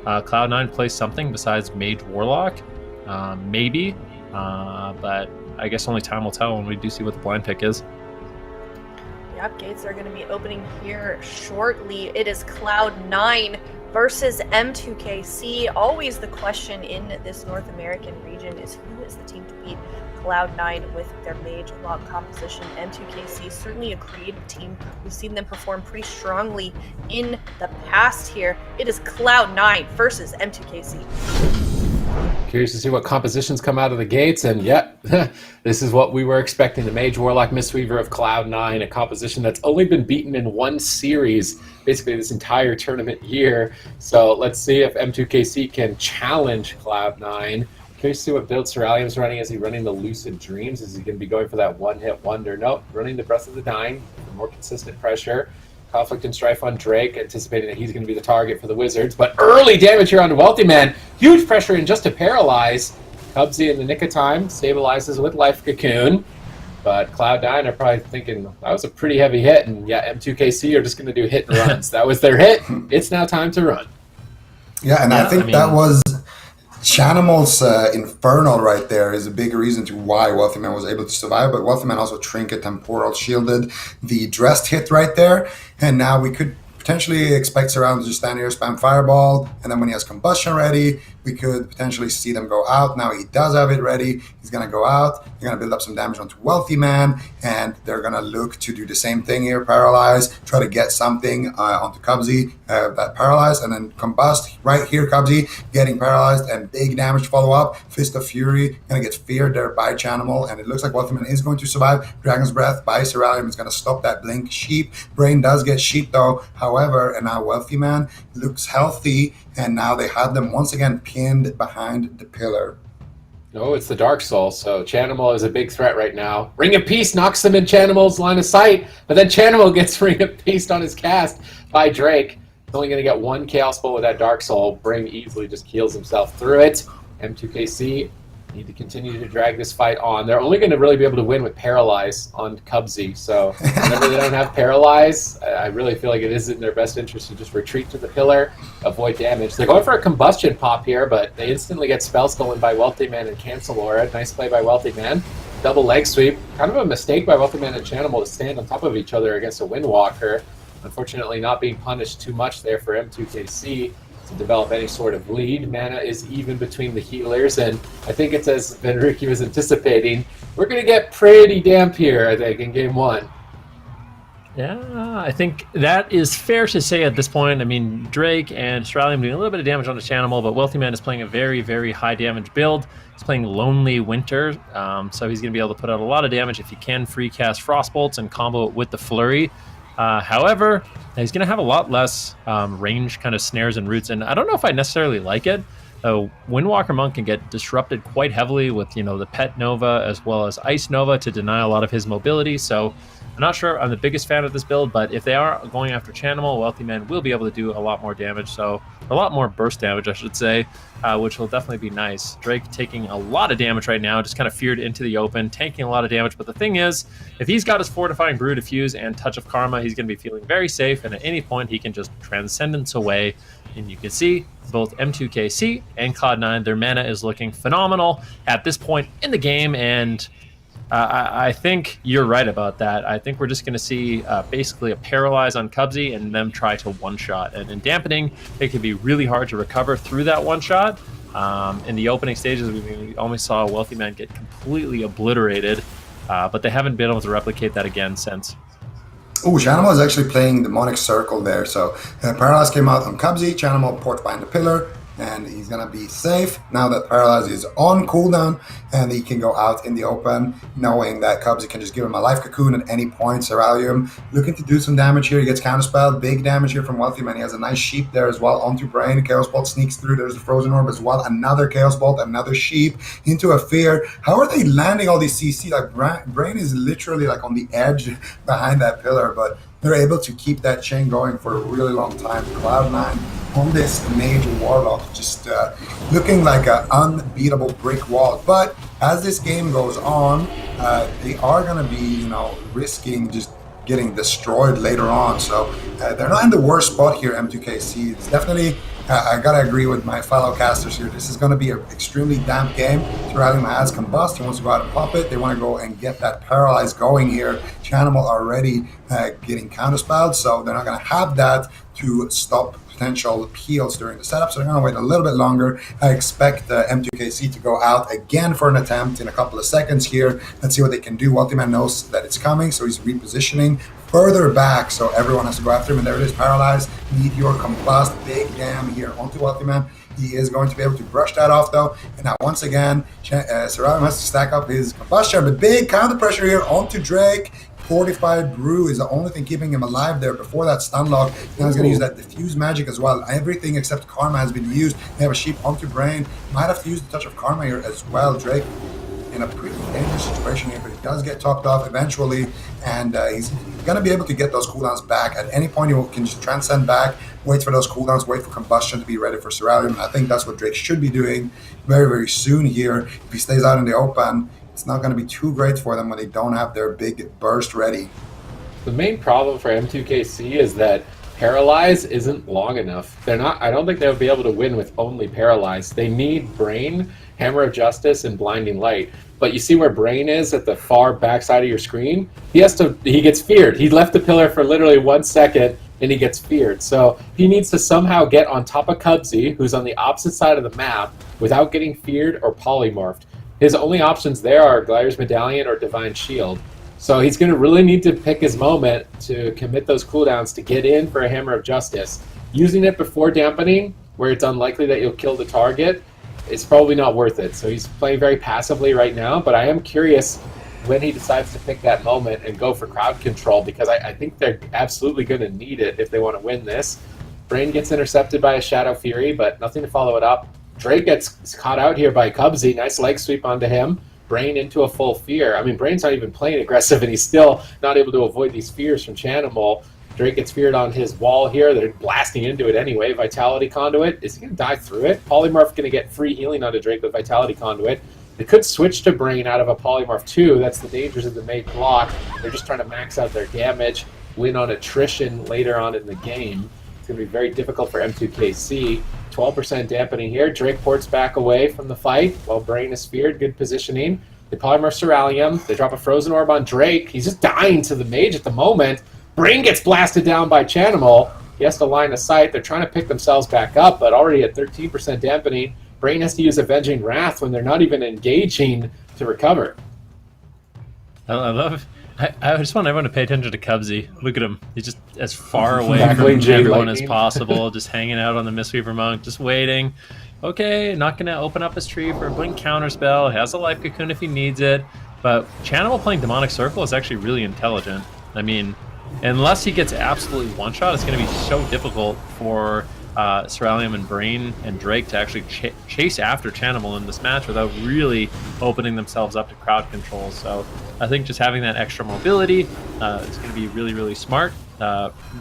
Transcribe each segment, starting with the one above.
Cloud9 play something besides Mage Warlock, maybe, but I guess only time will tell when we do see what the blind pick is. Yep, gates are going to be opening here shortly. It is Cloud9 versus M2KC. Always the question in this North American region is who is the team to beat Cloud9 with their Mage Log composition. M2KC certainly a creative team. We've seen them perform pretty strongly in the past here. It is Cloud9 versus M2KC. Curious to see what compositions come out of the gates, and yep, this is what we were expecting. The Mage Warlock Mistweaver of Cloud9, a composition that's only been beaten in one series, basically this entire tournament year. So let's see if M2KC can challenge Cloud9. Curious to see what build Ceralium's running. Is he running the Lucid Dreams? Is he going to be going for that one-hit wonder? Nope, running the Breath of the Dying for more consistent pressure. Conflict and Strife on Drake, anticipating that he's going to be the target for the Wizards. But early damage here on Wealthy Man. Huge pressure in just to paralyze. Cubsy in the nick of time stabilizes with Life Cocoon. But Cloud9 are probably thinking, that was a pretty heavy hit. And yeah, M2KC are just going to do hit and runs. That was their hit. It's now time to run. Yeah, and I think that was Chanimal's Infernal right there is a big reason to why Wealthy Man was able to survive, but Wealthy Man also Trinket Temporal shielded the Dressed hit right there, and now we could potentially expect Ceralium to just stand here, spam Fireball, and then when he has Combustion ready, we could potentially see them go out. Now he does have it ready. He's going to go out. They're going to build up some damage onto Wealthy Man, and they're going to look to do the same thing here, Paralyze, try to get something onto Cubsy, that Paralyze, and then Combust. Right here, Cubsy getting paralyzed, and big damage to follow up. Fist of Fury, going to get feared there by Chanimal, and it looks like Wealthy Man is going to survive. Dragon's Breath by Ceralium is going to stop that Blink. Sheep, Brain does get Sheep though, however, and now Wealthy Man looks healthy, and now they have them once again pinned behind the pillar. Oh, it's the Dark Soul, so Chanimal is a big threat right now. Ring of Peace knocks him in Chanimal's line of sight, but then Chanimal gets Ring of Peace on his cast by Drake. He's only going to get one Chaos Bolt with that Dark Soul. Brain easily just keels himself through it. M2KC need to continue to drag this fight on. They're only going to really be able to win with Paralyze on Cubsy, so whenever they don't have Paralyze, I really feel like it is in their best interest to just retreat to the pillar, avoid damage. They're going for a Combustion pop here, but they instantly get Spell Stolen by Wealthy Man and Cancel Aura. Nice play by Wealthy Man. Double leg sweep. Kind of a mistake by Wealthy Man and Chanimal to stand on top of each other against a Windwalker. Unfortunately, not being punished too much there for M2KC to develop any sort of lead. Mana is even between the healers, and I think it's as Benruki was anticipating, we're going to get pretty damp here, I think, in game one. Yeah, I think that is fair to say at this point. I mean, Drake and Ceralium doing a little bit of damage on the Chanimal, but Wealthy Man is playing a very, very high damage build. He's playing Lonely Winter, so he's going to be able to put out a lot of damage if he can free cast Frostbolts and combo it with the Flurry. However, he's going to have a lot less range kind of snares and roots, and I don't know if I necessarily like it. Windwalker Monk can get disrupted quite heavily with, the Pet Nova as well as Ice Nova to deny a lot of his mobility, so I'm not sure I'm the biggest fan of this build, but if they are going after Chanimal, Wealthy Man will be able to do a lot more damage, so a lot more burst damage, I should say, which will definitely be nice. Drake taking a lot of damage right now, just kind of feared into the open, tanking a lot of damage, but the thing is, if he's got his Fortifying Brew, Diffuse, and Touch of Karma, he's going to be feeling very safe, and at any point, he can just Transcendence away, and you can see both M2KC and Cloud9, their mana is looking phenomenal at this point in the game, and I think you're right about that. I think we're just going to see basically a Paralyze on Cubsy and them try to one-shot. And in Dampening, it can be really hard to recover through that one-shot. In the opening stages, we only saw Wealthy Man get completely obliterated, but they haven't been able to replicate that again since. Oh, Chanimal is actually playing Demonic Circle there. So Paralyze came out on Cubsy, Chanimal ports behind the pillar, and he's going to be safe now that Paralyze is on cooldown, and he can go out in the open knowing that Cubsy can just give him a Life Cocoon at any point. Ceralium looking to do some damage here. He gets counterspelled. Big damage here from Wealthy Man. He has a nice Sheep there as well onto Brain. Chaos Bolt sneaks through. There's a Frozen Orb as well. Another Chaos Bolt, another Sheep into a Fear. How are they landing all these CC? Like Brain is literally like on the edge behind that pillar, but they're able to keep that chain going for a really long time. Cloud9 on this Mage Warlock just looking like an unbeatable brick wall. But as this game goes on, they are going to be, risking just getting destroyed later on. So they're not in the worst spot here, M2KC. It's definitely I gotta agree with my fellow casters here. This is going to be an extremely damp game. Surrounding has Combust. He wants to go out and pop it. They want to go and get that Paralyze going here. Chanimal already getting counterspelled, so they're not going to have that to stop potential peels during the setup, so they're going to wait a little bit longer. I expect M2KC to go out again for an attempt in a couple of seconds here. Let's see what they can do. Ultiman knows that it's coming, so he's repositioning further back, so everyone has to go after him, and there it is, Paralyzed, Meteor, Combust, big dam here onto Ultiman. He is going to be able to brush that off though, and now once again, Seralim has to stack up his Combustion, but big counter pressure here onto Drake. Fortified Brew is the only thing keeping him alive there before that stun lock. Now he's going to use that diffuse magic as well. Everything except Karma has been used. They have a sheep onto Brain. Might have to use the touch of Karma here as well. Drake in a pretty dangerous situation here, but he does get topped off eventually, and he's going to be able to get those cooldowns back. At any point, he can just transcend back, wait for those cooldowns, wait for Combustion to be ready for Ceralium. I think that's what Drake should be doing very, very soon here. If he stays out in the open, it's not going to be too great for them when they don't have their big burst ready. The main problem for M2KC is that Paralyze isn't long enough. They're not. I don't think they'll be able to win with only Paralyze. They need Brain, Hammer of Justice, and Blinding Light. But you see where Brain is at the far backside of your screen? He gets feared. He left the pillar for literally 1 second, and he gets feared. So he needs to somehow get on top of Cubsy, who's on the opposite side of the map, without getting feared or polymorphed. His only options there are Gliders Medallion or Divine Shield. So he's going to really need to pick his moment to commit those cooldowns to get in for a Hammer of Justice. Using it before dampening, where it's unlikely that you'll kill the target, it's probably not worth it. So he's playing very passively right now, but I am curious when he decides to pick that moment and go for crowd control, because I think they're absolutely going to need it if they want to win this. Brain gets intercepted by a Shadow Fury, but nothing to follow it up. Drake gets caught out here by Cubsy. Nice leg sweep onto him. Brain into a full fear. I mean, Brain's not even playing aggressive, and he's still not able to avoid these fears from Chanimal. Drake gets feared on his wall here. They're blasting into it anyway. Vitality Conduit. Is he going to die through it? Polymorph going to get free healing onto Drake with Vitality Conduit. They could switch to Brain out of a Polymorph too. That's the dangers of the mage block. They're just trying to max out their damage, win on attrition later on in the game. It's going to be very difficult for M2KC. 12% dampening here. Drake ports back away from the fight while Brain is feared. Good positioning. They polymorph Ceralium. They drop a Frozen Orb on Drake. He's just dying to the mage at the moment. Brain gets blasted down by Chanimal. He has to line of sight. They're trying to pick themselves back up, but already at 13% dampening. Brain has to use Avenging Wrath when they're not even engaging to recover. I love. I just want everyone to pay attention to Cubsy. Look at him. He's just as far away from everyone as possible, just hanging out on the Mistweaver Monk, just waiting. Okay, not going to open up his tree for a Blink Counterspell. Has a Life Cocoon if he needs it. But Chanimal playing Demonic Circle is actually really intelligent. I mean, unless he gets absolutely one-shot, it's going to be so difficult for Ceralium and Brain and Drake to actually chase after Chanimal in this match without really opening themselves up to crowd control. So I think just having that extra mobility is going to be really, really smart.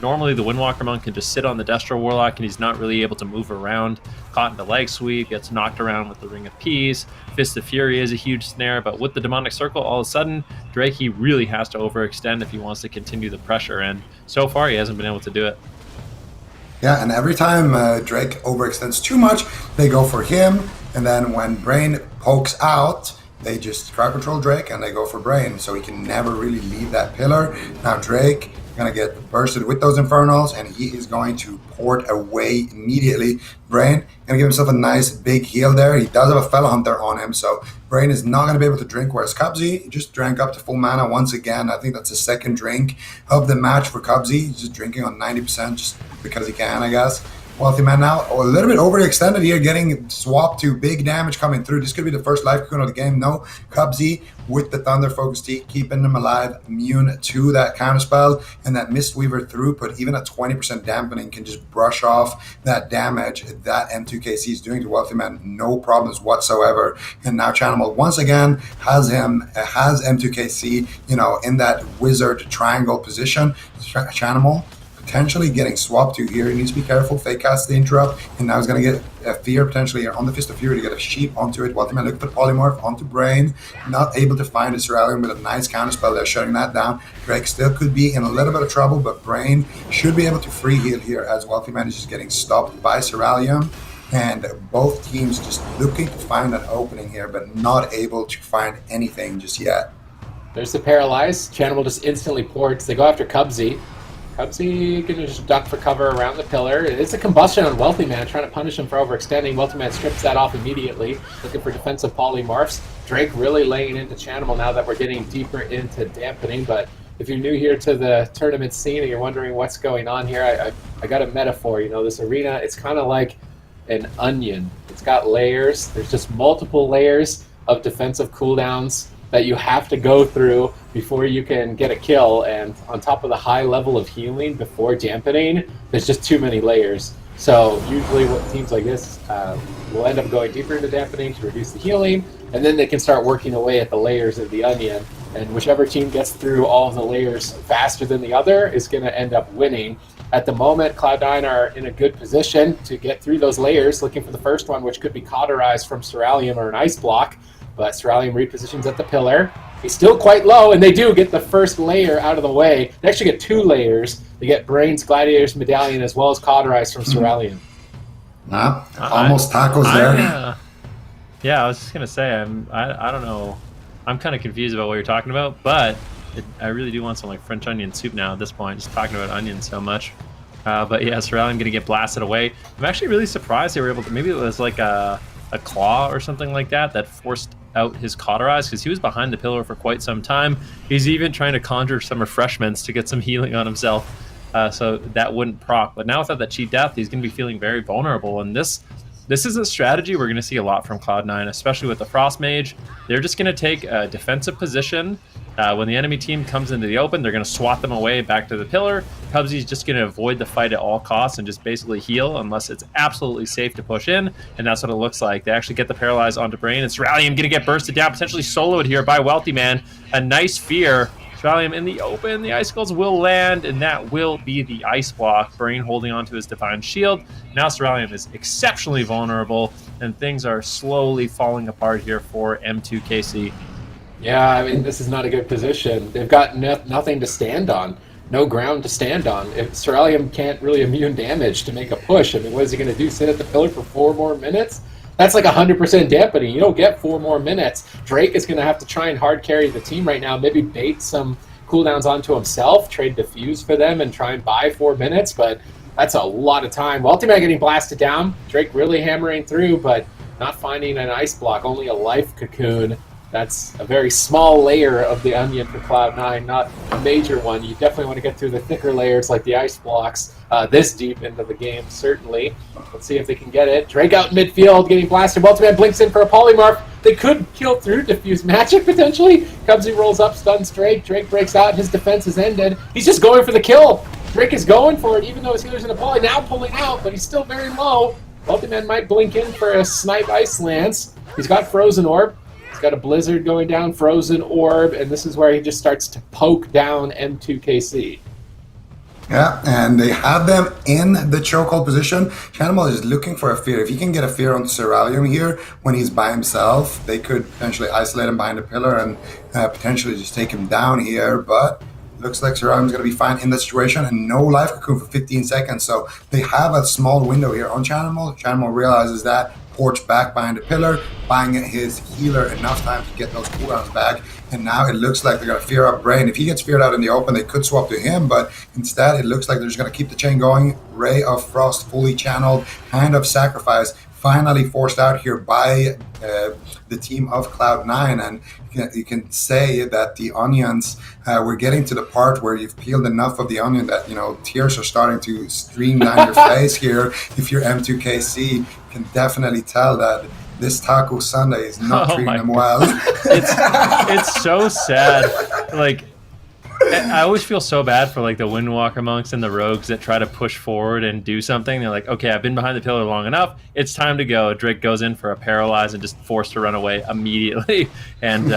Normally the Windwalker Monk can just sit on the Destro Warlock and he's not really able to move around. Caught in the leg sweep, gets knocked around with the Ring of Peace. Fist of Fury is a huge snare, but with the Demonic Circle, all of a sudden, Drake, he really has to overextend if he wants to continue the pressure, and so far he hasn't been able to do it. Yeah, and every time Drake overextends too much, they go for him, and then when Brain pokes out, they just crowd control Drake and they go for Brain, so he can never really leave that pillar. Now Drake going to get bursted with those Infernals, and he is going to port away immediately. Brain going to give himself a nice big heal there. He does have a Fellow Hunter on him, so Brain is not going to be able to drink, whereas Cubsy just drank up to full mana once again. I think that's the second drink of the match for Cubsy. He's just drinking on 90% just because he can, I guess. Wealthy Man now a little bit overextended here, getting swapped to big damage coming through. This could be the first life cocoon of the game. No, Cubsy with the Thunder Focus Tea, keeping them alive, immune to that counterspell, and that Mistweaver throughput, even at 20% dampening, can just brush off that damage that M2KC is doing to Wealthy Man. No problems whatsoever. And now Chanimal once again has M2KC, in that wizard triangle position. Chanimal potentially getting swapped to here. He needs to be careful. Fake cast the interrupt, and now he's going to get a fear potentially here on the Fist of Fury to get a sheep onto it. Wealthy Man looking for polymorph onto Brain, not able to find his Cerulean with a nice counter spell there, shutting that down. Drake still could be in a little bit of trouble, but Brain should be able to free heal here as Wealthy Man is just getting stopped by Cerulean. And both teams just looking to find an opening here, but not able to find anything just yet. There's the Paralyze. Channel just instantly ports. They go after Cubsy. Cubsy gonna just duck for cover around the pillar. It's a combustion on Wealthy Man, trying to punish him for overextending. Wealthy Man strips that off immediately, looking for defensive polymorphs. Drake really laying into Chanimal now that we're getting deeper into dampening, but if you're new here to the tournament scene and you're wondering what's going on here, I got a metaphor. You know, this arena, it's kind of like an onion. It's got layers. There's just multiple layers of defensive cooldowns that you have to go through before you can get a kill, and on top of the high level of healing before dampening, there's just too many layers. So usually what teams like this will end up going deeper into dampening to reduce the healing, and then they can start working away at the layers of the onion, and whichever team gets through all of the layers faster than the other is going to end up winning. At the moment, Cloud9 are in a good position to get through those layers, looking for the first one, which could be cauterized from Cerulean or an Ice Block, but Cerulean repositions at the pillar. He's still quite low, and they do get the first layer out of the way. They actually get 2 layers. They get Brains, Gladiator's Medallion, as well as cauterized from Cerulean. Almost tackles there. Yeah, I was just going to say, I don't know. I'm kind of confused about what you're talking about, but I really do want some like French onion soup now at this point, just talking about onions so much. But yeah, Cerulean going to get blasted away. I'm actually really surprised they were able to, maybe it was like a claw or something like that forced out his cauterize, because he was behind the pillar for quite some time. He's even trying to conjure some refreshments to get some healing on himself, so that wouldn't proc. But now without that cheat death, he's going to be feeling very vulnerable, and this is a strategy we're going to see a lot from Cloud9, especially with the Frost Mage. They're just going to take a defensive position. When the enemy team comes into the open, they're going to swat them away back to the pillar. Cubsy's just going to avoid the fight at all costs and just basically heal unless it's absolutely safe to push in, and that's what it looks like. They actually get the Paralyze onto Brain, and Cerulean going to get bursted down, potentially soloed here by Wealthy Man. A nice fear. Cerulean in the open, the Icicles will land, and that will be the Ice Block. Brain holding onto his Divine Shield. Now Cerulean is exceptionally vulnerable, and things are slowly falling apart here for M2KC. Yeah, I mean, this is not a good position. They've got nothing to stand on, no ground to stand on. If Cerulean can't really immune damage to make a push, I mean, what is he going to do, sit at the pillar for 4 more minutes? That's like 100% dampening. You don't get 4 more minutes. Drake is going to have to try and hard carry the team right now, maybe bait some cooldowns onto himself, trade Diffuse for them, and try and buy 4 minutes, but that's a lot of time. Wealthy Man getting blasted down. Drake really hammering through, but not finding an Ice Block, only a Life Cocoon. That's a very small layer of the onion for Cloud9, not a major one. You definitely want to get through the thicker layers like the Ice Blocks this deep into the game, certainly. Let's see if they can get it. Drake out in midfield, getting blasted. Wealthy Man blinks in for a polymorph. They could kill through Diffuse Magic, potentially. Cubsy rolls up, stuns Drake. Drake breaks out. His defense is ended. He's just going for the kill. Drake is going for it, even though his healer's in a poly. Now pulling out, but he's still very low. Wealthy Man might blink in for a snipe Ice Lance. He's got Frozen Orb. He's got a Blizzard going down, Frozen Orb, and this is where he just starts to poke down M2KC. Yeah, and they have them in the chokehold position. Chanimal is looking for a fear. If he can get a fear on Cerulean here when he's by himself, they could potentially isolate him behind the pillar and potentially just take him down here, but looks like Cerulean's going to be fine in this situation, and no Life Cocoon for 15 seconds, so they have a small window here on Chanimal. Chanimal realizes that, ports back behind the pillar, buying his healer enough time to get those cooldowns back, and now it looks like they're going to fear up Brain. If he gets feared out in the open, they could swap to him, but instead it looks like they're just going to keep the chain going. Ray of Frost fully channeled, Hand of Sacrifice finally forced out here by the team of Cloud9, and you can say that the onions, we're getting to the part where you've peeled enough of the onion that, you know, tears are starting to stream down your face here. If you're M2KC, you can definitely tell that this Taco Sunday is not treating them well. It's so sad. Like, I always feel so bad for like the Windwalker monks and the rogues that try to push forward and do something. They're like, okay, I've been behind the pillar long enough. It's time to go. Drake goes in for a paralyze and just forced to run away immediately. And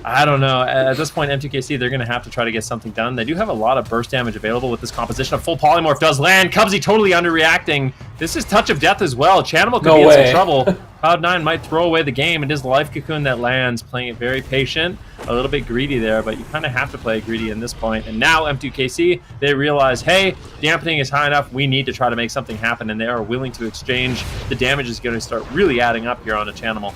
I don't know. At this point, M2KC, they're going to have to try to get something done. They do have a lot of burst damage available with this composition. A full polymorph does land. Cubsy totally underreacting. This is touch of death as well. Chanimal could be in some trouble. Cloud9 might throw away the game. It is Life Cocoon that lands, playing it very patient, a little bit greedy there, but you kind of have to play greedy in this point. And now M2KC, they realize, hey, dampening is high enough. We need to try to make something happen, and they are willing to exchange. The damage is going to start really adding up here on a Chanimal.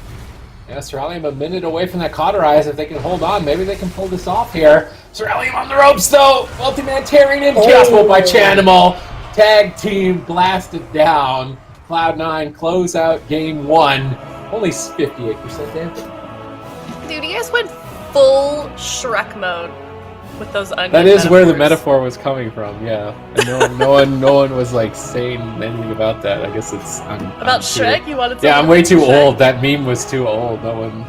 Yeah, Cerulean a minute away from that cauterize. If they can hold on, maybe they can pull this off here. Cerulean on the ropes, though. Multi-man tearing in. Chaos Bolt by Chanimal. Tag team blasted down. Cloud9 close out game 1. Only 58% damage. Dude, you guys went full Shrek mode with those onion That is metaphors. where the metaphor was coming from, yeah. And no one was like saying anything about that. I guess it's About Shrek? You wanted to? Yeah, I'm way too old. That meme was too old. No one.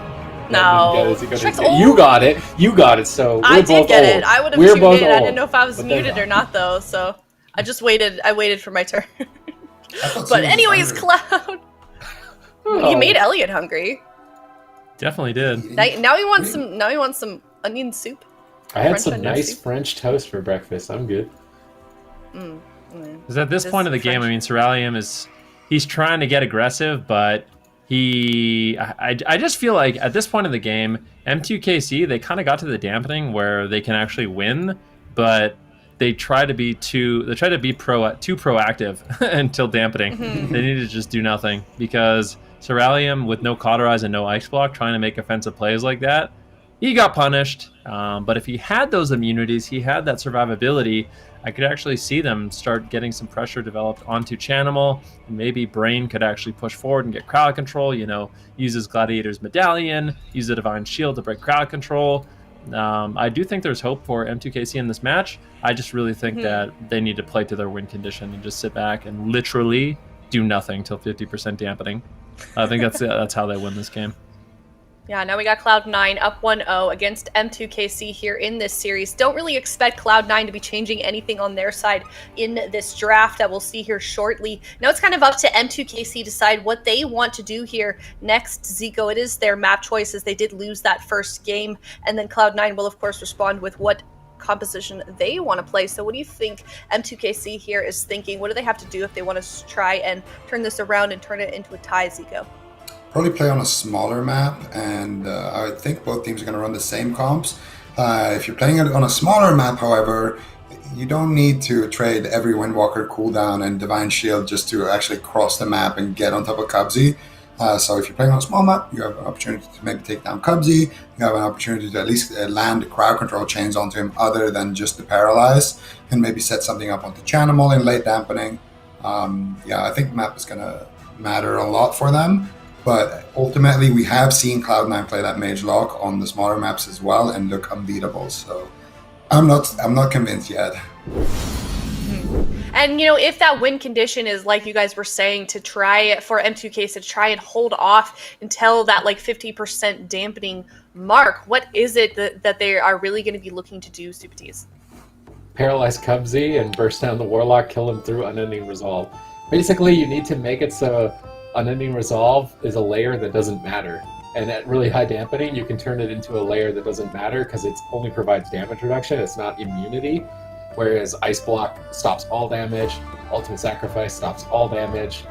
No. Shrek's old. You got it. You got it. So we're I both did get old. it. I would have We're tuned both in. I old, didn't know if I was but they're muted or not. not, though. So I just waited. I waited for my turn. thought But she was anyways, hungry. Cloud, you made Elliot hungry. Definitely did. Now he wants some. Now he wants some onion soup. I had French some onion nice soup. French toast for breakfast. I'm good. Because at this This point of the game, I mean, Cerulean he's trying to get aggressive, but I just feel like at this point of the game, M2KC, they kind of got to the dampening where they can actually win, but they try to be too proactive until dampening. They need to just do nothing, because Cerulean, with no cauterize and no ice block, trying to make offensive plays like that, he got punished. But if he had those immunities, he had that survivability, I could actually see them start getting some pressure developed onto Chanimal. Maybe Brain could actually push forward and get crowd control, use his Gladiator's Medallion, use the Divine Shield to break crowd control. I do think there's hope for M2KC in this match. I just really think that they need to play to their win condition and just sit back and literally do nothing till 50% dampening. I think that's how they win this game. Yeah, now we got Cloud9 up 1-0 against M2KC here in this series. Don't really expect Cloud9 to be changing anything on their side in this draft that we'll see here shortly. Now it's kind of up to M2KC to decide what they want to do here next. Zico, it is their map choices. They did lose that first game, and then Cloud9 will, of course, respond with what composition they want to play. So what do you think M2KC here is thinking? What do they have to do if they want to try and turn this around and turn it into a tie, Zico? Probably play on a smaller map, and I think both teams are going to run the same comps. If you're playing it on a smaller map, however, you don't need to trade every Windwalker cooldown and Divine Shield just to actually cross the map and get on top of Cubsy. So if you're playing on a small map, you have an opportunity to maybe take down Cubsy. You have an opportunity to at least land crowd control chains onto him other than just the Paralyze, and maybe set something up onto Chanimal in late dampening. I think map is going to matter a lot for them. But ultimately, we have seen Cloud9 play that Mage Lock on the smaller maps as well and look unbeatable. So I'm not convinced yet. And, if that win condition is, like you guys were saying, to try for M2K to try and hold off until that 50% dampening mark, what is it that they are really going to be looking to do, Super T's? Paralyze Cubsy and burst down the Warlock, kill him through Unending Resolve. Basically, you need to make it so Unending Resolve is a layer that doesn't matter. And at really high dampening, you can turn it into a layer that doesn't matter because it only provides damage reduction, it's not immunity. Whereas Ice Block stops all damage, Ultimate Sacrifice stops all damage.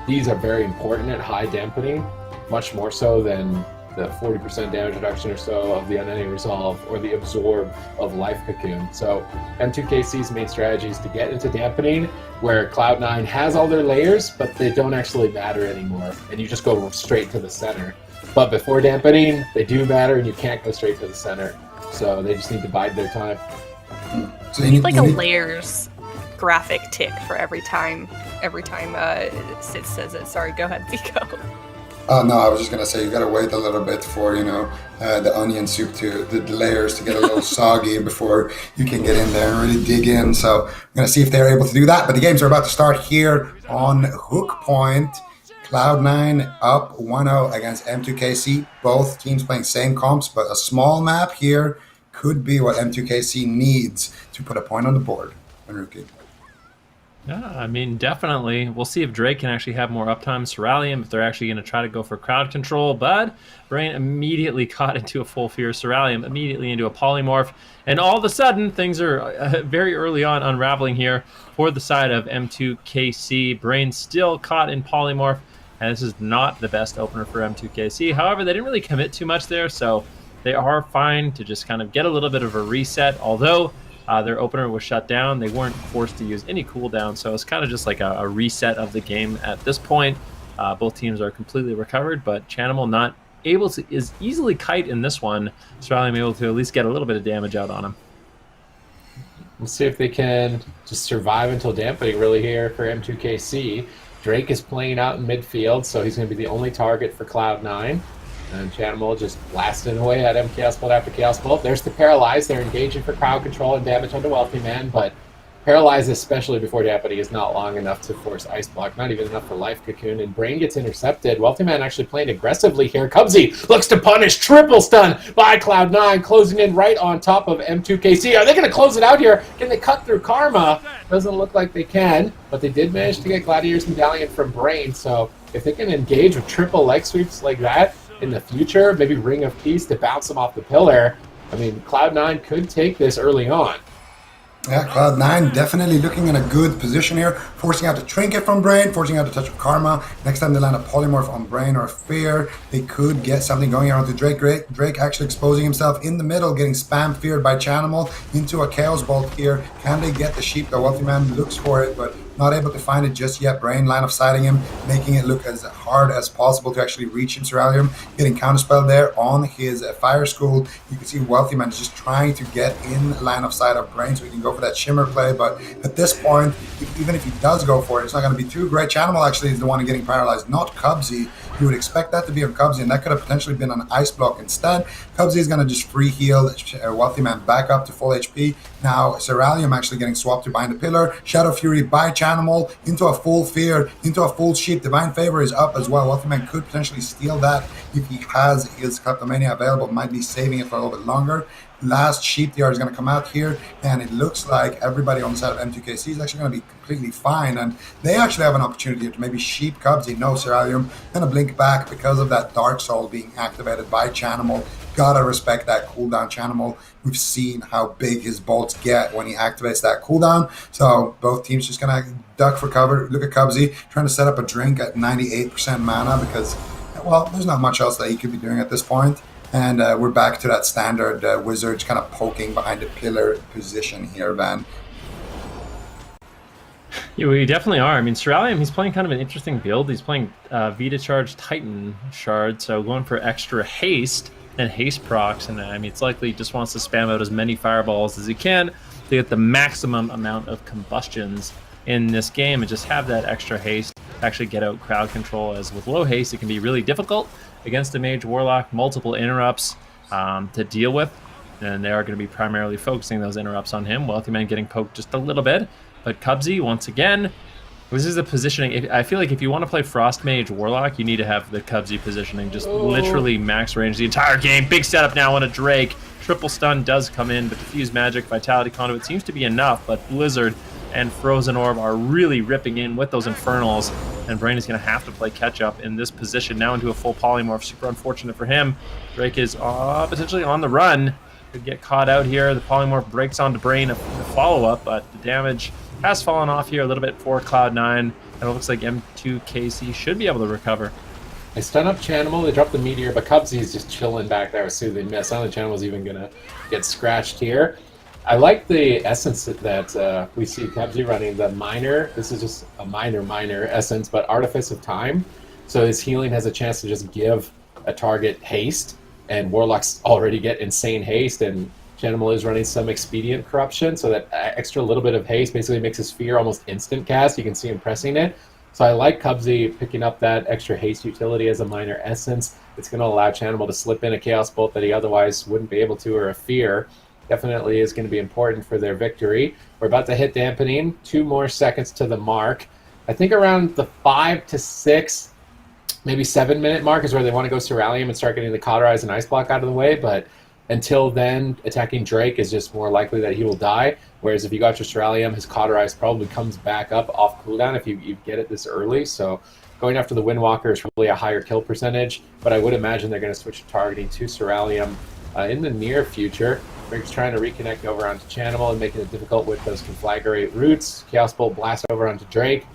These are very important at high dampening, much more so than the 40% damage reduction or so of the Unending Resolve or the Absorb of Life Cocoon. So M2KC's main strategy is to get into dampening where Cloud9 has all their layers, but they don't actually matter anymore, and you just go straight to the center. But before dampening, they do matter, and you can't go straight to the center. So they just need to bide their time. So you need a layers graphic tick for every time Sid says it. Sorry, go ahead, Zico. No, I was just gonna say you gotta wait a little bit for the onion soup the layers to get a little soggy before you can get in there and really dig in. So I'm gonna see if they're able to do that. But the games are about to start here on Hook Point. Cloud9 up 1-0 against M2KC. Both teams playing same comps, but a small map here could be what M2KC needs to put a point on the board. Enrique. Yeah, I mean, definitely. We'll see if Drake can actually have more uptime. Ceralium, if they're actually going to try to go for crowd control. But Brain immediately caught into a full fear. Ceralium immediately into a polymorph. And all of a sudden, things are very early on unraveling here for the side of M2KC. Brain still caught in polymorph. And this is not the best opener for M2KC. However, they didn't really commit too much there. So they are fine to just kind of get a little bit of a reset. Although their opener was shut down. They weren't forced to use any cooldown, so it's kind of just like a reset of the game at this point. Both teams are completely recovered, but Chanimal not able to is easily kite in this one. Australian able to at least get a little bit of damage out on him. We'll see if they can just survive until dampening really here for M2KC. Drake is playing out in midfield, so he's going to be the only target for Cloud9. And Chanimal just blasting away at him, Chaos Bolt after Chaos Bolt. There's the Paralyze. They're engaging for crowd control and damage onto Wealthy Man, but Paralyze, especially before dampening, is not long enough to force Ice Block, not even enough for Life Cocoon, and Brain gets intercepted. Wealthy Man actually playing aggressively here. Cubsy looks to punish, triple stun by Cloud9, closing in right on top of M2KC. Are they going to close it out here? Can they cut through Karma? Doesn't look like they can, but they did manage to get Gladiator's Medallion from Brain, so if they can engage with triple leg sweeps like that, in the future, maybe Ring of Peace to bounce them off the pillar. I mean, Cloud9 could take this early on. Yeah, Cloud9 definitely looking in a good position here, forcing out the Trinket from Brain, forcing out the Touch of Karma. Next time they land a Polymorph on Brain or Fear, they could get something going around to Drake. Drake actually exposing himself in the middle, getting spam feared by Chanimal into a Chaos Bolt here. Can they get the sheep? The Wealthy Man looks for it, but not able to find it just yet. Brain line of sighting him, making it look as hard as possible to actually reach him. Ceralium getting counterspell there on his Fire School. You can see Wealthy Man is just trying to get in line of sight of Brain so he can go for that Shimmer play. But at this point, even if he does go for it, it's not going to be too great. Chanimal actually is the one getting paralyzed, not Cubsy. You would expect that to be on Cubsy, and that could have potentially been an Ice Block instead. Cubsy is going to just free heal Wealthy Man back up to full HP. Now, Ceralium actually getting swapped to behind the pillar. Shadow Fury by Chanimal into a full fear, into a full sheep. Divine Favor is up as well. Wealthy Man could potentially steal that if he has his Kleptomania available. Might be saving it for a little bit longer. Last sheep DR is going to come out here, and it looks like everybody on the side of M2KC is actually going to be completely fine, and they actually have an opportunity to maybe sheep Cubsy. No, Ceralium going to blink back because of that Dark Soul being activated by Chanimal. Gotta respect that cooldown. Chanimal, we've seen how big his bolts get when he activates that cooldown, so both teams just going to duck for cover. Look at Cubsy trying to set up a drink at 98% mana because, well, there's not much else that he could be doing at this point. And we're back to that standard Wizards kind of poking behind the pillar position here, Van. Yeah, we definitely are. I mean, Ceralium, he's playing kind of an interesting build. He's playing Vita Charge Titan Shard, so going for extra haste and haste procs. And I mean, it's likely he just wants to spam out as many fireballs as he can to get the maximum amount of combustions in this game and just have that extra haste to actually get out crowd control, as with low haste, it can be really difficult against a Mage Warlock, multiple interrupts to deal with, and they are going to be primarily focusing those interrupts on him. Wealthy Man getting poked just a little bit, but Cubsy, once again, this is the positioning. I feel like if you want to play Frost Mage Warlock, you need to have the Cubsy positioning, just literally max range the entire game. Big setup now on a Drake. Triple stun does come in, but Diffuse Magic, Vitality Conduit seems to be enough, but Blizzard and Frozen Orb are really ripping in with those Infernals, and Brain is going to have to play catch-up in this position, now into a full Polymorph. Super unfortunate for him. Drake is potentially on the run. Could get caught out here. The Polymorph breaks onto Brain, a follow-up, but the damage has fallen off here a little bit for Cloud9, and it looks like M2KC should be able to recover. They stun up Chanimal, they drop the Meteor, but Cubsy is just chilling back there with Soothing Mist. I don't think Chanimal's even going to get scratched here. I like the essence that we see Cubsy running, the minor. This is just a minor essence, but Artifice of Time. So his healing has a chance to just give a target haste, and Warlocks already get insane haste, and Chanimal is running some Expedient Corruption, so that extra little bit of haste basically makes his Fear almost instant cast. You can see him pressing it. So I like Cubsy picking up that extra haste utility as a minor essence. It's going to allow Chanimal to slip in a Chaos Bolt that he otherwise wouldn't be able to, or a Fear. Definitely is going to be important for their victory. We're about to hit dampening. 2 more seconds to the mark. I think around the 5 to 6, maybe 7 minute mark is where they want to go Ceralium and start getting the Cauterize and Ice Block out of the way, but Until then, attacking Drake is just more likely that he will die. Whereas if you got your Cerealium, his Cauterize probably comes back up off cooldown if you get it this early. So going after the Windwalker is probably a higher kill percentage, but I would imagine they're going to switch to targeting to Cerealium in the near future. Drake's trying to reconnect over onto Chanimal and making it difficult with those Conflagrate roots. Chaos Bolt blast over onto Drake.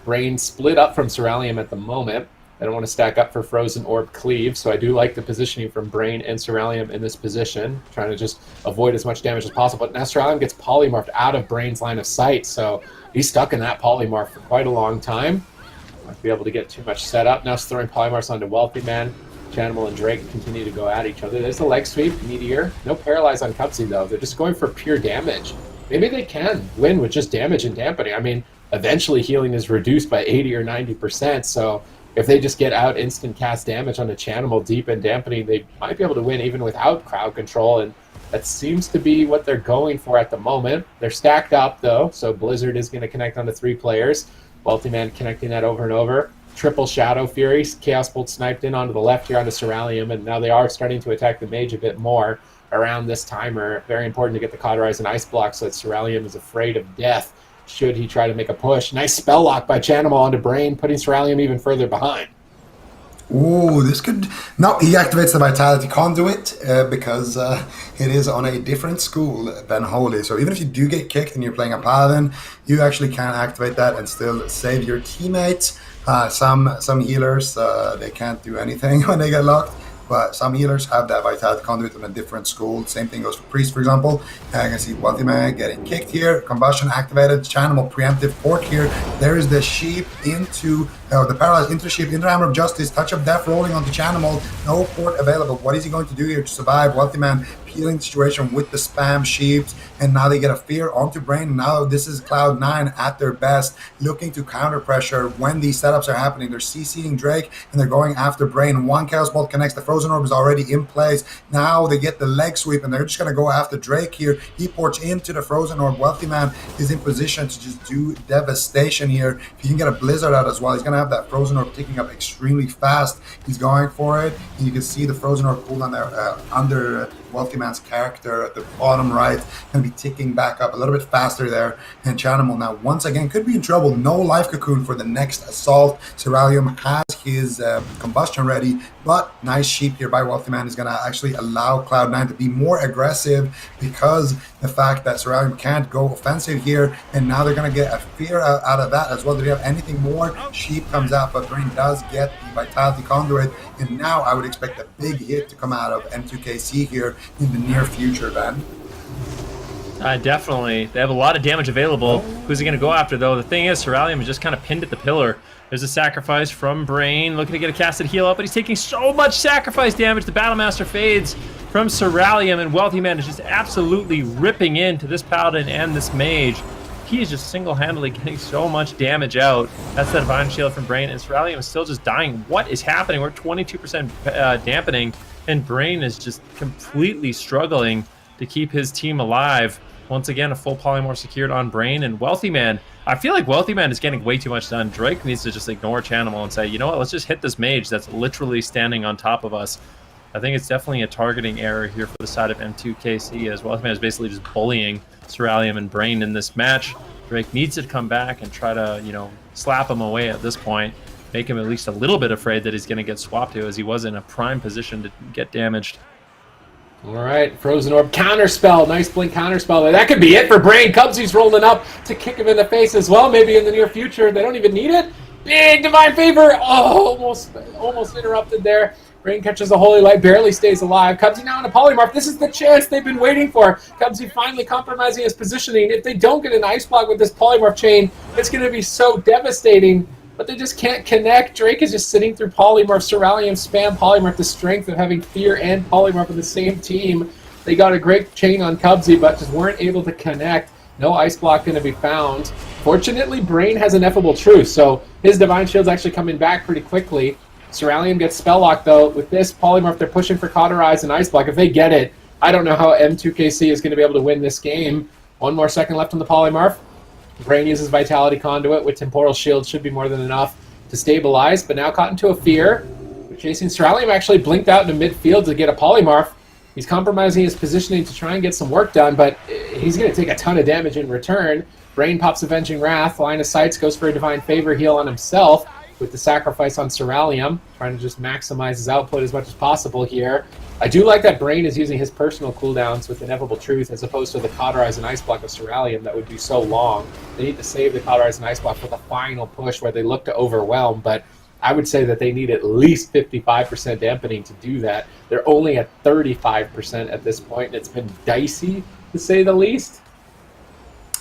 Brain split up from Cerealium at the moment. I don't want to stack up for Frozen Orb Cleave, so I do like the positioning from Brain and Cerealium in this position, trying to just avoid as much damage as possible. But now Cerealium gets polymorphed out of Brain's line of sight, so he's stuck in that polymorph for quite a long time. Not be able to get too much setup. Now he's throwing polymorphs onto Wealthy Man. Chanimal and Drake continue to go at each other. There's the leg sweep, Meteor. No paralyze on Cubsy, though. They're just going for pure damage. Maybe they can win with just damage and dampening. I mean, eventually healing is reduced by 80 or 90%, so if they just get out instant cast damage on a Chanimal deep and dampening, they might be able to win even without crowd control, and that seems to be what they're going for at the moment. They're stacked up, though, so Blizzard is going to connect onto 3 players. Wealthy Man connecting that over and over. Triple Shadow Fury. Chaos Bolt sniped in onto the left here onto Cerealium, and now they are starting to attack the Mage a bit more around this timer. Very important to get the Cauterize and Ice Block so that Cerealium is afraid of death should he try to make a push. Nice spell lock by Chanimal onto Brain, putting Cerealium even further behind. Ooh, this could... No, he activates the Vitality Conduit because it is on a different school than Holy. So even if you do get kicked and you're playing a Paladin, you actually can activate that and still save your teammates. Some healers, they can't do anything when they get locked. But some healers have that Vitality Conduit on a different school. Same thing goes for Priest, for example. I can see Wealthy Man getting kicked here. Combustion activated. Chanimal preemptive fork here. There is the sheep into the paralyzed into sheep, into Hammer of Justice. Touch of Death rolling onto Chanimal. No port available. What is he going to do here to survive? Wealthy Man peeling the situation with the spam sheeps, and now they get a fear onto Brain. Now this is Cloud9 at their best, looking to counter pressure when these setups are happening. They're CCing Drake and they're going after Brain. One Chaos Bolt connects. The Frozen Orb is already in place. Now they get the leg sweep and they're just going to go after Drake here. He ports into the Frozen Orb. Wealthy Man is in position to just do devastation here. If he can get a Blizzard out as well, he's going to have that Frozen Orb ticking up extremely fast. He's going for it, and you can see the Frozen Orb pulled on there under Wealthy Man's character at the bottom right, going to be ticking back up a little bit faster there. And Chanimal now once again could be in trouble. No life cocoon for the next assault. Cerealium has his combustion ready, but nice sheep here by Wealthy Man is going to actually allow Cloud9 to be more aggressive because the fact that Cerealium can't go offensive here, and now they're going to get a fear out of that as well. Do they have anything more? Sheep comes out, but Brain does get the Vitality Conduit, and now I would expect a big hit to come out of M2KC here in the near future, Ben. Definitely. They have a lot of damage available. Who's he going to go after, though? The thing is, Cerealium is just kind of pinned at the pillar. There's a sacrifice from Brain, looking to get a casted heal up, but he's taking so much sacrifice damage. The Battlemaster fades from Cerealium, and Wealthy Man is just absolutely ripping into this Paladin and this Mage. He is just single-handedly getting so much damage out. That's the Divine Shield from Brain, and Cerealium is still just dying. What is happening? We're 22% dampening, and Brain is just completely struggling to keep his team alive. Once again, a full polymorph secured on Brain, and Wealthy Man. I feel like Wealthy Man is getting way too much done. Drake needs to just ignore Chanimal and say, you know what, let's just hit this Mage that's literally standing on top of us. I think it's definitely a targeting error here for the side of M2KC, as Wealthy Man is basically just bullying Cerealium and Brain in this match. Drake needs to come back and try to, you know, slap him away at this point. Make him at least a little bit afraid that he's going to get swapped to, as he was in a prime position to get damaged. All right, Frozen Orb counterspell. Nice blink counterspell. That could be it for Brain. Cubsy's rolling up to kick him in the face as well, maybe in the near future. They don't even need it. Big Divine Favor. Oh, almost interrupted there. Brain catches the Holy Light, barely stays alive. Cubsy now in a polymorph. This is the chance they've been waiting for. Cubsy finally compromising his positioning. If they don't get an Ice Block with this polymorph chain, it's going to be so devastating. But they just can't connect. Drake is just sitting through polymorph. Cerealium spam polymorph. The strength of having fear and polymorph in the same team. They got a great chain on Cubsy, but just weren't able to connect. No Ice Block going to be found. Fortunately, Brain has Ineffable Truth, so his Divine Shield's actually coming back pretty quickly. Cerealium gets spell locked, though. With this polymorph, they're pushing for Cauterize and Ice Block. If they get it, I don't know how M2KC is going to be able to win this game. One more second left on the polymorph. Brain uses Vitality Conduit with Temporal Shield, should be more than enough to stabilize, but now caught into a fear. Chasing Cerealium actually blinked out into midfield to get a polymorph. He's compromising his positioning to try and get some work done, but he's going to take a ton of damage in return. Brain pops Avenging Wrath. Line of Sights goes for a Divine Favor heal on himself with the sacrifice on Cerealium, trying to just maximize his output as much as possible here. I do like that Brain is using his personal cooldowns with Ineffable Truth as opposed to the Cauterize and Ice Block of Cerealium that would be so long. They need to save the Cauterize and Ice Block for the final push where they look to overwhelm, but I would say that they need at least 55% dampening to do that. They're only at 35% at this point, and it's been dicey, to say the least.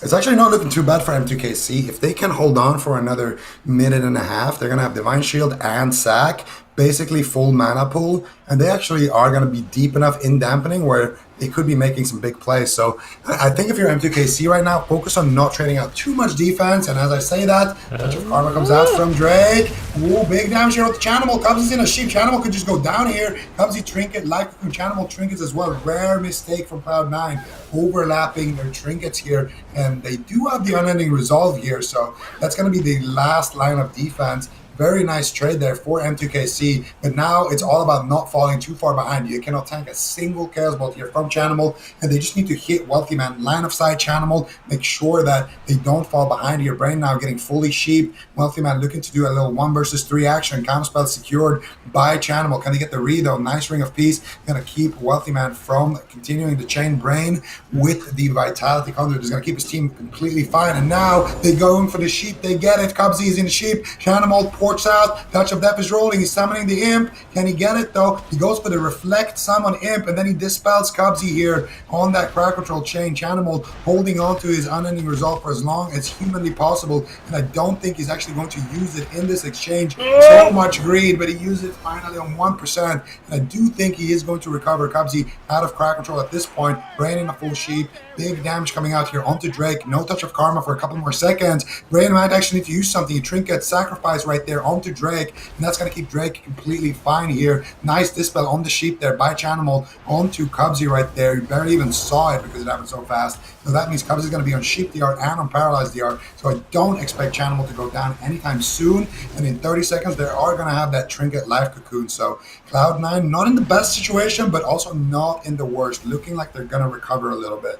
It's actually not looking too bad for M2KC. If they can hold on for another minute and a half, they're going to have Divine Shield and Sack, basically full mana pool, and they actually are going to be deep enough in dampening where they could be making some big plays. So I think if you're M2KC right now, focus on not trading out too much defense. And as I say that, Touch of Karma comes out from Drake. Ooh, big damage here with the Chanimal. Cubsy's in a sheep. Chanimal could just go down here. Cubsy Trinket, Life Cocoon, Chanimal Trinkets as well. Rare mistake from Cloud9, overlapping their trinkets here. And they do have the Unending Resolve here. So that's going to be the last line of defense. Very nice trade there for M2KC, but now it's all about not falling too far behind. You cannot tank a single Chaos Bolt here from Chanimal, and they just need to hit Wealthy Man. Line of sight Chanimal, make sure that they don't fall behind here. Brain now getting fully sheep. Wealthy Man looking to do a little 1 versus 3 action. Counterspell secured by Chanimal. Can they get the read though? Nice Ring of Peace. Gonna keep Wealthy Man from continuing to chain Brain with the Vitality Conduit. Is gonna keep his team completely fine, and now they're going for the sheep. They get it. Cubsy is in the sheep. Chanimal south, Touch of Death is rolling, he's summoning the Imp. Can he get it though? He goes for the Reflect Summon Imp, and then he dispels Cubsy here on that crowd control chain. Chanimal holding on to his Unending Resolve for as long as humanly possible, and I don't think he's actually going to use it in this exchange. So much greed, but he used it finally on 1%, and I do think he is going to recover Cubsy out of crowd control at this point. Brain in a full sheep, big damage coming out here onto Drake. No Touch of Karma for a couple more seconds. Brain might actually need to use something. A Trinket Sacrifice right there onto Drake, and that's going to keep Drake completely fine here. Nice Dispel on the sheep there by Chanimal onto Cubsy right there. You barely even saw it because it happened so fast. So that means Cubsy is going to be on Sheep DR and on Paralyzed DR. So I don't expect Chanimal to go down anytime soon. And in 30 seconds, they are going to have that Trinket Life Cocoon. So Cloud9, not in the best situation, but also not in the worst. Looking like they're going to recover a little bit.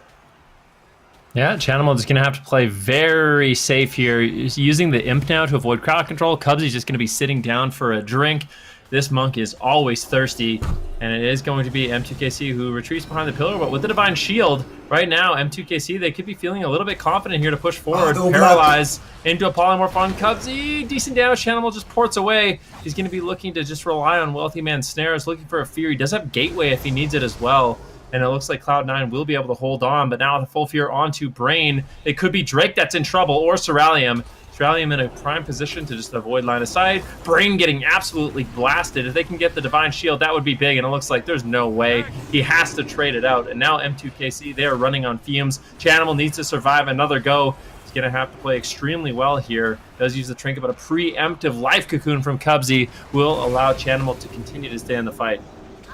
Yeah, Chanimal is going to have to play very safe here. He's using the Imp now to avoid crowd control. Cubsy's just going to be sitting down for a drink. This monk is always thirsty, and it is going to be M2KC who retreats behind the pillar, but with the Divine Shield, right now, M2KC, they could be feeling a little bit confident here to push forward. Paralyze into a Polymorph on Cubsy. Decent damage. Chanimal just ports away. He's going to be looking to just rely on Wealthy Man's snares, looking for a fear. He does have Gateway if he needs it as well. And it looks like Cloud9 will be able to hold on, but now with the full fear onto Brain, it could be Drake that's in trouble, or Cerealium. Cerealium in a prime position to just avoid line of sight. Brain getting absolutely blasted. If they can get the Divine Shield, that would be big, and it looks like there's no way. He has to trade it out, and now M2KC, they are running on fumes. Chanimal needs to survive another go. He's going to have to play extremely well here. Does use the Trinket, but a preemptive Life Cocoon from Cubsy will allow Chanimal to continue to stay in the fight.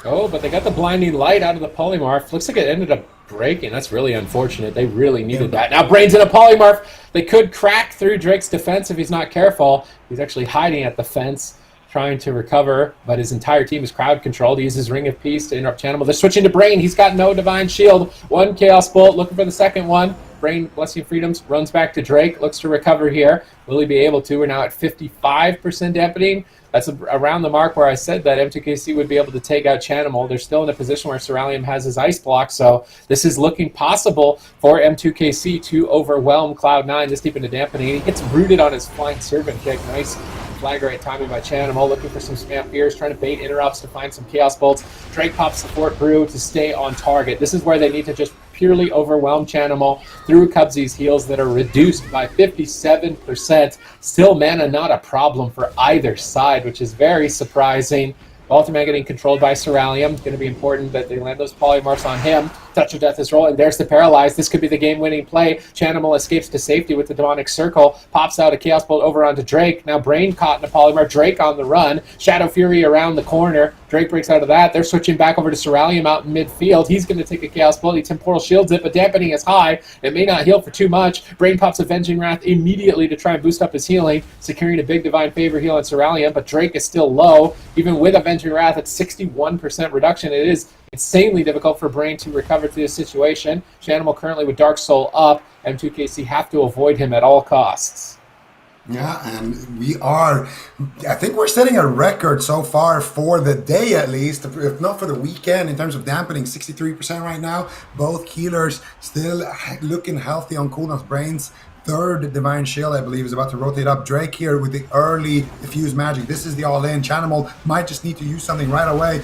Oh, but they got the Blinding Light out of the Polymorph. Looks like it ended up breaking. That's really unfortunate. They really needed that. Now Brain's in a Polymorph. They could crack through Drake's defense if he's not careful. He's actually hiding at the fence, trying to recover, but his entire team is crowd controlled. He uses Ring of Peace to interrupt Chanimal. They're switching to Brain. He's got no Divine Shield. One Chaos Bolt, looking for the second one. Brain, Blessing of Freedoms, runs back to Drake, looks to recover here. Will he be able to? We're now at 55% dampening. That's around the mark where I said that M2KC would be able to take out Chanimal. They're still in a position where Cerealium has his Ice Block, so this is looking possible for M2KC to overwhelm Cloud9 this deep into dampening. He gets rooted on his Flying Serpent kick. Nice flagrant timing by Chanimal, looking for some spam fears, trying to bait interrupts to find some Chaos Bolts. Drake pops the Fort Brew to stay on target. This is where they need to just purely overwhelm Chanimal through Cubsy's heals that are reduced by 57%. Still mana not a problem for either side, which is very surprising. Ultimate getting controlled by Cerealium. Going to be important that they land those polymorphs on him. Touch of Death is rolling. There's the Paralyze. This could be the game-winning play. Chanimal escapes to safety with the Demonic Circle. Pops out a Chaos Bolt over onto Drake. Now Brain caught in a polymorph. Drake on the run. Shadow Fury around the corner. Drake breaks out of that. They're switching back over to Cerealium out in midfield. He's going to take a Chaos Bolt. He Temporal Shields it, but dampening is high. It may not heal for too much. Brain pops Avenging Wrath immediately to try and boost up his healing, securing a big Divine Favor heal on Cerealium, but Drake is still low. Even with Avenging Wrath at 61% reduction, it is insanely difficult for Brain to recover through this situation. Chanimal currently with Dark Soul up. M2KC have to avoid him at all costs. Yeah, and I think we're setting a record so far for the day at least, if not for the weekend, in terms of dampening, 63% right now. Both healers still looking healthy on cooldowns. Brain's third Divine Shield, I believe, is about to rotate up. Drake here with the early diffuse magic. This is the all-in. Chanimal might just need to use something right away.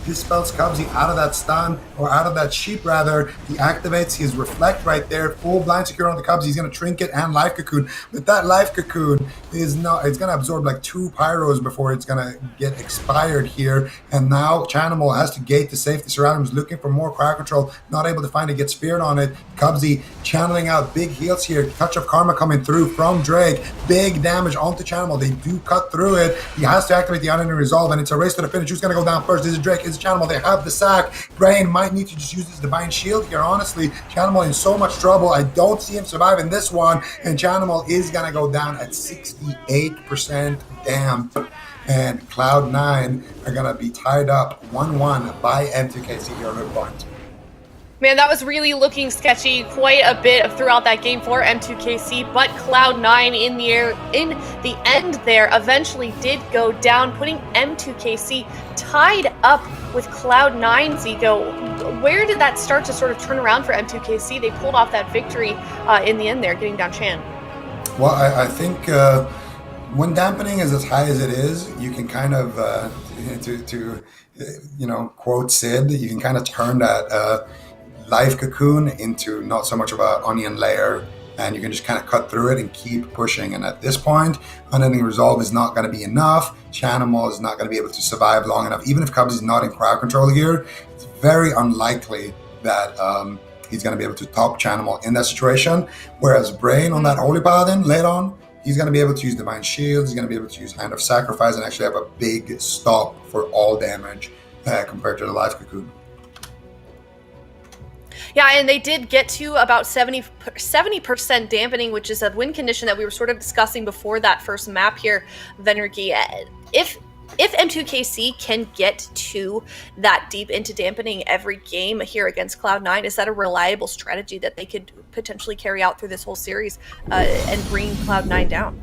Dispels Cubsy out of that stun, or out of that sheep rather. He activates his Reflect right there. Full blind secure on the Cubsy. He's going to Trinket and Life Cocoon. But that Life Cocoon is not, it's going to absorb like 2 Pyros before it's going to get expired here. And now Chanimal has to gate the safety surroundings, looking for more crowd control. Not able to find it, gets speared on it. Cubsy channeling out big heals here. Touch of Karma coming through from Drake. Big damage onto Chanimal. They do cut through it. He has to activate the Unending Resolve, and it's a race to the finish. Who's going to go down first? Is it Drake? Is it Chanimal? They have the sack. Brain might need to just use his Divine Shield here, honestly. Chanimal in so much trouble. I don't see him surviving this one, and Chanimal is going to go down at 68% damp. And Cloud9 are going to be tied up 1-1 by M2KC here at point. Man, that was really looking sketchy quite a bit throughout that game for M2KC, but Cloud9 in the end there eventually did go down, putting M2KC tied up with Cloud9. Zico, where did that start to sort of turn around for M2KC? They pulled off that victory in the end there, getting down Chan. Well, I think when dampening is as high as it is, you can kind of, quote Sid, you can kind of turn that Life Cocoon into not so much of an onion layer, and you can just kind of cut through it and keep pushing. And at this point, Unending Resolve is not going to be enough. Chanimal is not going to be able to survive long enough. Even if Cubs is not in crowd control here, it's very unlikely that he's going to be able to top Chanimal in that situation. Whereas Brain on that Holy Paladin later on, he's going to be able to use Divine Shield, he's going to be able to use Hand of Sacrifice, and actually have a big stop for all damage compared to the Life Cocoon. Yeah, and they did get to about 70% dampening, which is a win condition that we were sort of discussing before that first map here, Venergy. If M2KC can get to that deep into dampening every game here against Cloud9, is that a reliable strategy that they could potentially carry out through this whole series and bring Cloud9 down?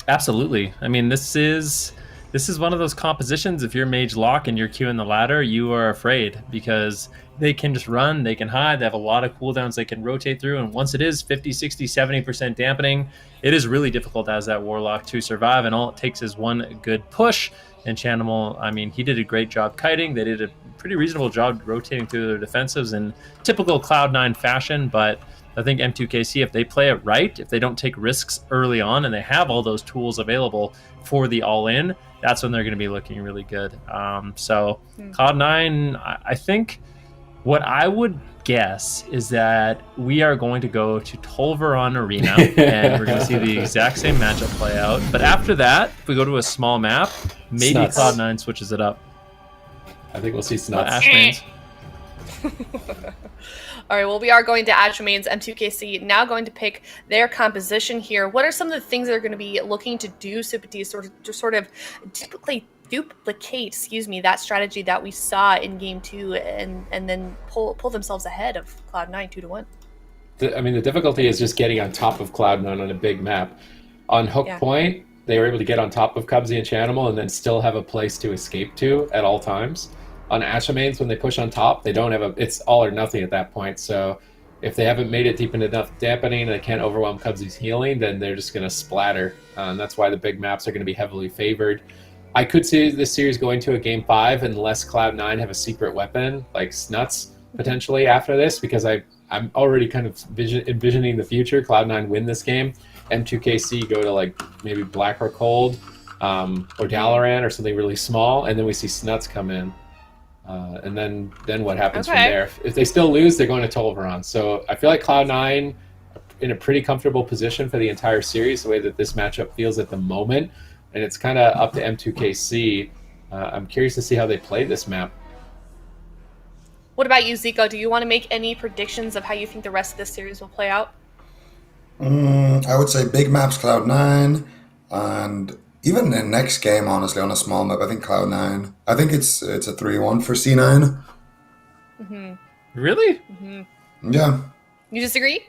Absolutely. I mean, this is one of those compositions. If you're Mage Lock and you're queuing the ladder, you are afraid because they can just run, they can hide, they have a lot of cooldowns they can rotate through, and once it is 50, 60, 70% dampening, it is really difficult as that Warlock to survive, and all it takes is one good push. And Chanimal, I mean, he did a great job kiting. They did a pretty reasonable job rotating through their defensives in typical Cloud9 fashion, but I think M2KC, if they play it right, if they don't take risks early on, and they have all those tools available for the all-in, that's when they're going to be looking really good. Cloud9, I think what I would guess is that we are going to go to Tolvaron Arena, and we're going to see the exact same matchup play out. But after that, if we go to a small map, maybe Snuts. Cloud9 switches it up. I think we'll see Snuts. Ashmanes. All right, well, we are going to Ashmanes. M2KC now going to pick their composition here. What are some of the things they're going to be looking to do to sort of duplicate, that strategy that we saw in Game 2 and then pull themselves ahead of Cloud9 2-1? I mean, the difficulty is just getting on top of Cloud9 on a big map. On Hook Point, they were able to get on top of Cubsy and Chanimal and then still have a place to escape to at all times. On Ashmanes, when they push on top, they don't have it's all or nothing at that point. So if they haven't made it deep enough dampening and they can't overwhelm Cubsy's healing, then they're just going to splatter. And that's why the big maps are going to be heavily favored. I could see this series going to a Game 5 unless Cloud9 have a secret weapon, like Snuts, potentially after this, because I'm already kind of envisioning the future. Cloud9 win this game. M2KC go to like maybe Black or Cold or Dalaran or something really small, and then we see Snuts come in. And then what happens from there? If they still lose, they're going to Tolvaron. So I feel like Cloud9 in a pretty comfortable position for the entire series, the way that this matchup feels at the moment. And it's kind of up to M2KC. I'm curious to see how they play this map. What about you, Zico? Do you want to make any predictions of how you think the rest of this series will play out? I would say big maps Cloud9, and even the next game, honestly, on a small map, I think Cloud9. I think it's a 3-1 for C9. Really? Yeah. You disagree?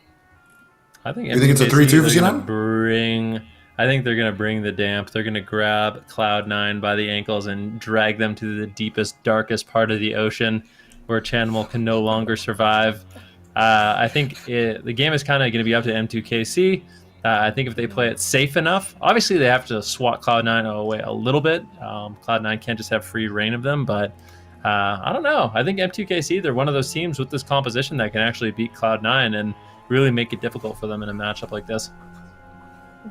I think. You think it's a 3-2 for C9? I think they're gonna bring the damp. They're gonna grab Cloud9 by the ankles and drag them to the deepest, darkest part of the ocean, where Chanimal can no longer survive. I think the game is kind of going to be up to M2KC. I think if they play it safe enough, obviously they have to swat Cloud9 away a little bit. Cloud9 can't just have free reign of them, but I don't know. I think M2KC, they're one of those teams with this composition that can actually beat Cloud9 and really make it difficult for them in a matchup like this.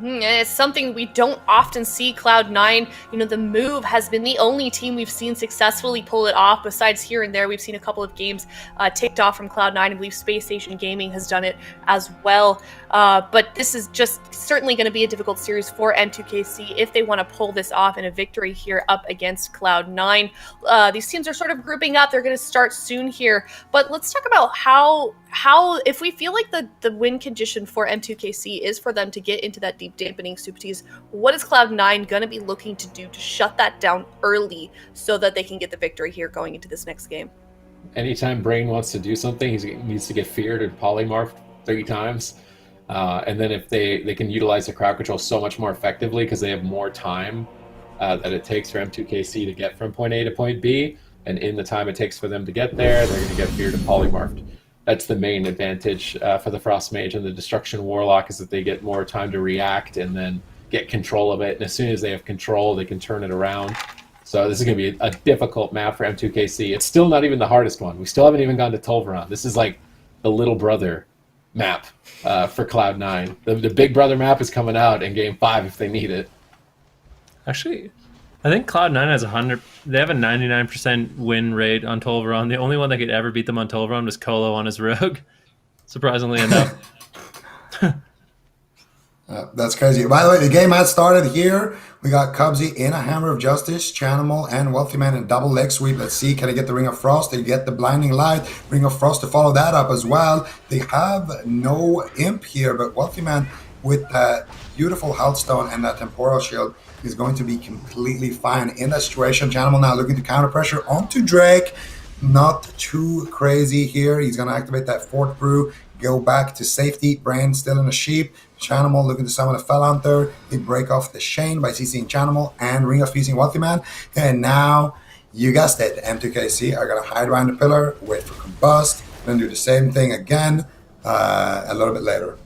And it's something we don't often see Cloud9. The move has been the only team we've seen successfully pull it off. Besides here and there, we've seen a couple of games ticked off from Cloud9. I believe Space Station Gaming has done it as well. But this is just certainly going to be a difficult series for M2KC if they want to pull this off in a victory here up against Cloud9. These teams are sort of grouping up. They're going to start soon here. But let's talk about how if we feel like the win condition for M2KC is for them to get into that deep dampening super tease, what is Cloud9 going to be looking to do to shut that down early so that they can get the victory here going into this next game? Anytime Brain wants to do something, he needs to get feared and polymorphed 3 times. And then if they can utilize the crowd control so much more effectively because they have more time that it takes for M2KC to get from point A to point B, and in the time it takes for them to get there, they're going to get feared and polymorphed. That's the main advantage for the Frost Mage and the Destruction Warlock, is that they get more time to react and then get control of it. And as soon as they have control, they can turn it around. So this is going to be a difficult map for M2KC. It's still not even the hardest one. We still haven't even gone to Tolvaron. This is like the little brother map for Cloud9. The big brother map is coming out in Game 5 if they need it. Actually, I think Cloud9 has 100. They have a 99% win rate on Tolvaron. The only one that could ever beat them on Tolvaron was Colo on his rogue, surprisingly enough. That's crazy. By the way, the game has started here. We got Cubsy in a Hammer of Justice, Chanimal, and Wealthy Man in double leg sweep. Let's see, can they get the Ring of Frost? They get the Blinding Light, Ring of Frost to follow that up as well. They have no Imp here, but Wealthy Man with that beautiful Healthstone and that Temporal Shield is going to be completely fine in that situation. Chanimal now looking to counter pressure onto Drake. Not too crazy here. He's going to activate that 4th brew, go back to safety. Brain still in a sheep. Chanimal looking to summon a Fellhunter. They break off the Shane by CCing Chanimal and Ring of Feasting Wealthy Man. And now, you guessed it, M2KC are going to hide around the pillar, wait for Combust, then do the same thing again a little bit later.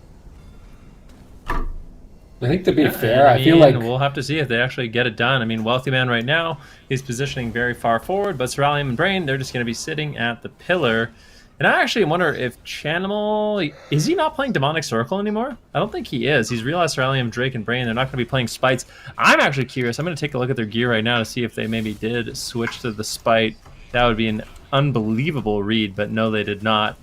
I think to be fair, I feel like we'll have to see if they actually get it done. I mean, Wealthy Man right now, he's positioning very far forward, but Cerulean and Brain, they're just going to be sitting at the pillar. And I actually wonder if Chanimal, is he not playing Demonic Circle anymore? I don't think he is. He's realized Cerulean, Drake, and Brain, they're not going to be playing Spites. I'm actually curious. I'm going to take a look at their gear right now to see if they maybe did switch to the Spite. That would be an unbelievable read, but no, they did not.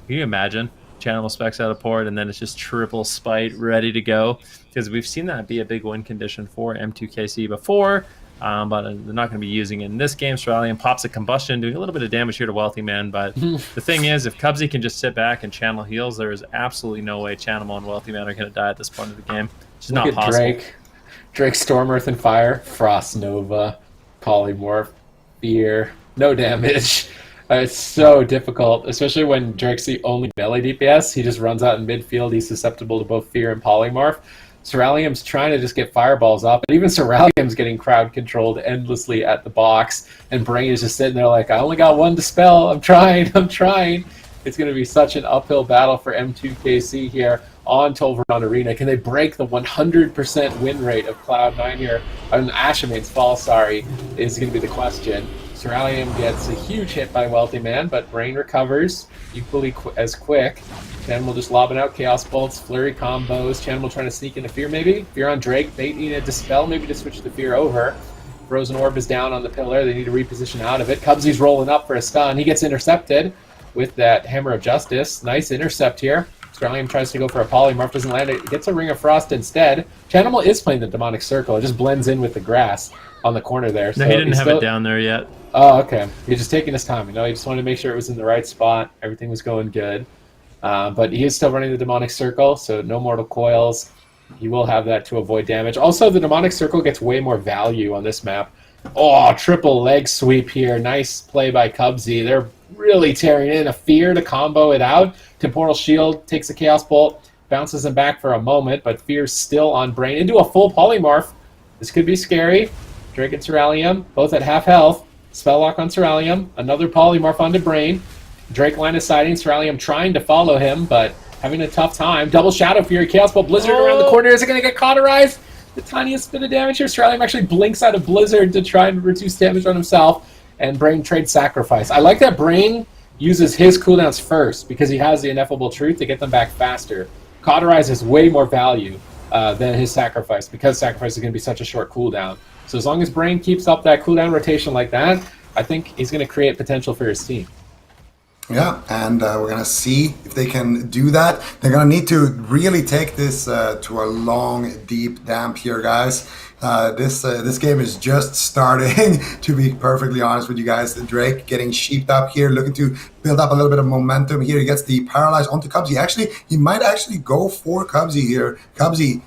Can you imagine? Chanimal specs out a port, and then it's just triple Spite ready to go. Because we've seen that be a big win condition for M2KC before, but they're not going to be using it in this game. Cerulean pops a Combustion, doing a little bit of damage here to Wealthy Man, but the thing is, if Cubsy can just sit back and channel heals, there is absolutely no way Chanimal and Wealthy Man are going to die at this point of the game. It's just not possible. Drake, Storm, Earth, and Fire, Frost Nova, Polymorph, Fear, no damage. It's so difficult, especially when Drake's the only melee DPS. He just runs out in midfield. He's susceptible to both Fear and Polymorph. Cerulean's trying to just get fireballs up, but even Cerulean's getting crowd controlled endlessly at the box, and Brain is just sitting there like, I only got 1 dispel. I'm trying. It's going to be such an uphill battle for M2KC here on Tolvaron Arena. Can they break the 100% win rate of Cloud9 here? Ashamane's Fall, sorry, is going to be the question. Cerulean gets a huge hit by Wealthy Man, but Brain recovers equally as quick. Chanimal just lobbing out Chaos Bolts, Flurry combos. Chanimal trying to sneak into Fear maybe. Fear on Drake, baiting a Dispel maybe to switch the Fear over. Frozen Orb is down on the pillar. They need to reposition out of it. Cubsy's rolling up for a stun. He gets intercepted with that Hammer of Justice. Nice intercept here. Cerulean tries to go for a Polymorph, doesn't land it. Gets a Ring of Frost instead. Chanimal is playing the Demonic Circle. It just blends in with the grass on the corner there. No, he didn't have it down there yet. Oh, okay. He's just taking his time. He just wanted to make sure it was in the right spot. Everything was going good. But he is still running the Demonic Circle, so no Mortal Coils. He will have that to avoid damage. Also, the Demonic Circle gets way more value on this map Oh, triple leg sweep here. Nice play by Cubsy. They're really tearing in. A Fear to combo it out. Temporal Shield takes a Chaos Bolt, bounces him back for a moment, but Fear's still on Brain into a full Polymorph. This could be scary. Drake and Ceralium, both at half health. Spell lock on Ceralium. Another Polymorph onto Brain. Drake line of sighting. Ceralium trying to follow him, but having a tough time. Double Shadow Fury. Chaos Bolt Blizzard around the corner. Is it going to get cauterized? The tiniest bit of damage here. Ceralium actually blinks out of Blizzard to try and reduce damage on himself, and Brain trades Sacrifice. I like that Brain uses his cooldowns first because he has the Ineffable Truth to get them back faster. Cauterize is way more value than his Sacrifice because Sacrifice is going to be such a short cooldown. So as long as Brain keeps up that cooldown rotation like that, I think he's going to create potential for his team. Yeah, and we're going to see if they can do that. They're going to need to really take this to a long, deep damp here, guys. This game is just starting, to be perfectly honest with you guys. Drake getting sheeped up here, looking to build up a little bit of momentum here. He gets the Paralyze onto Cubsy. Actually, he might actually go for Cubsy here. Cubsy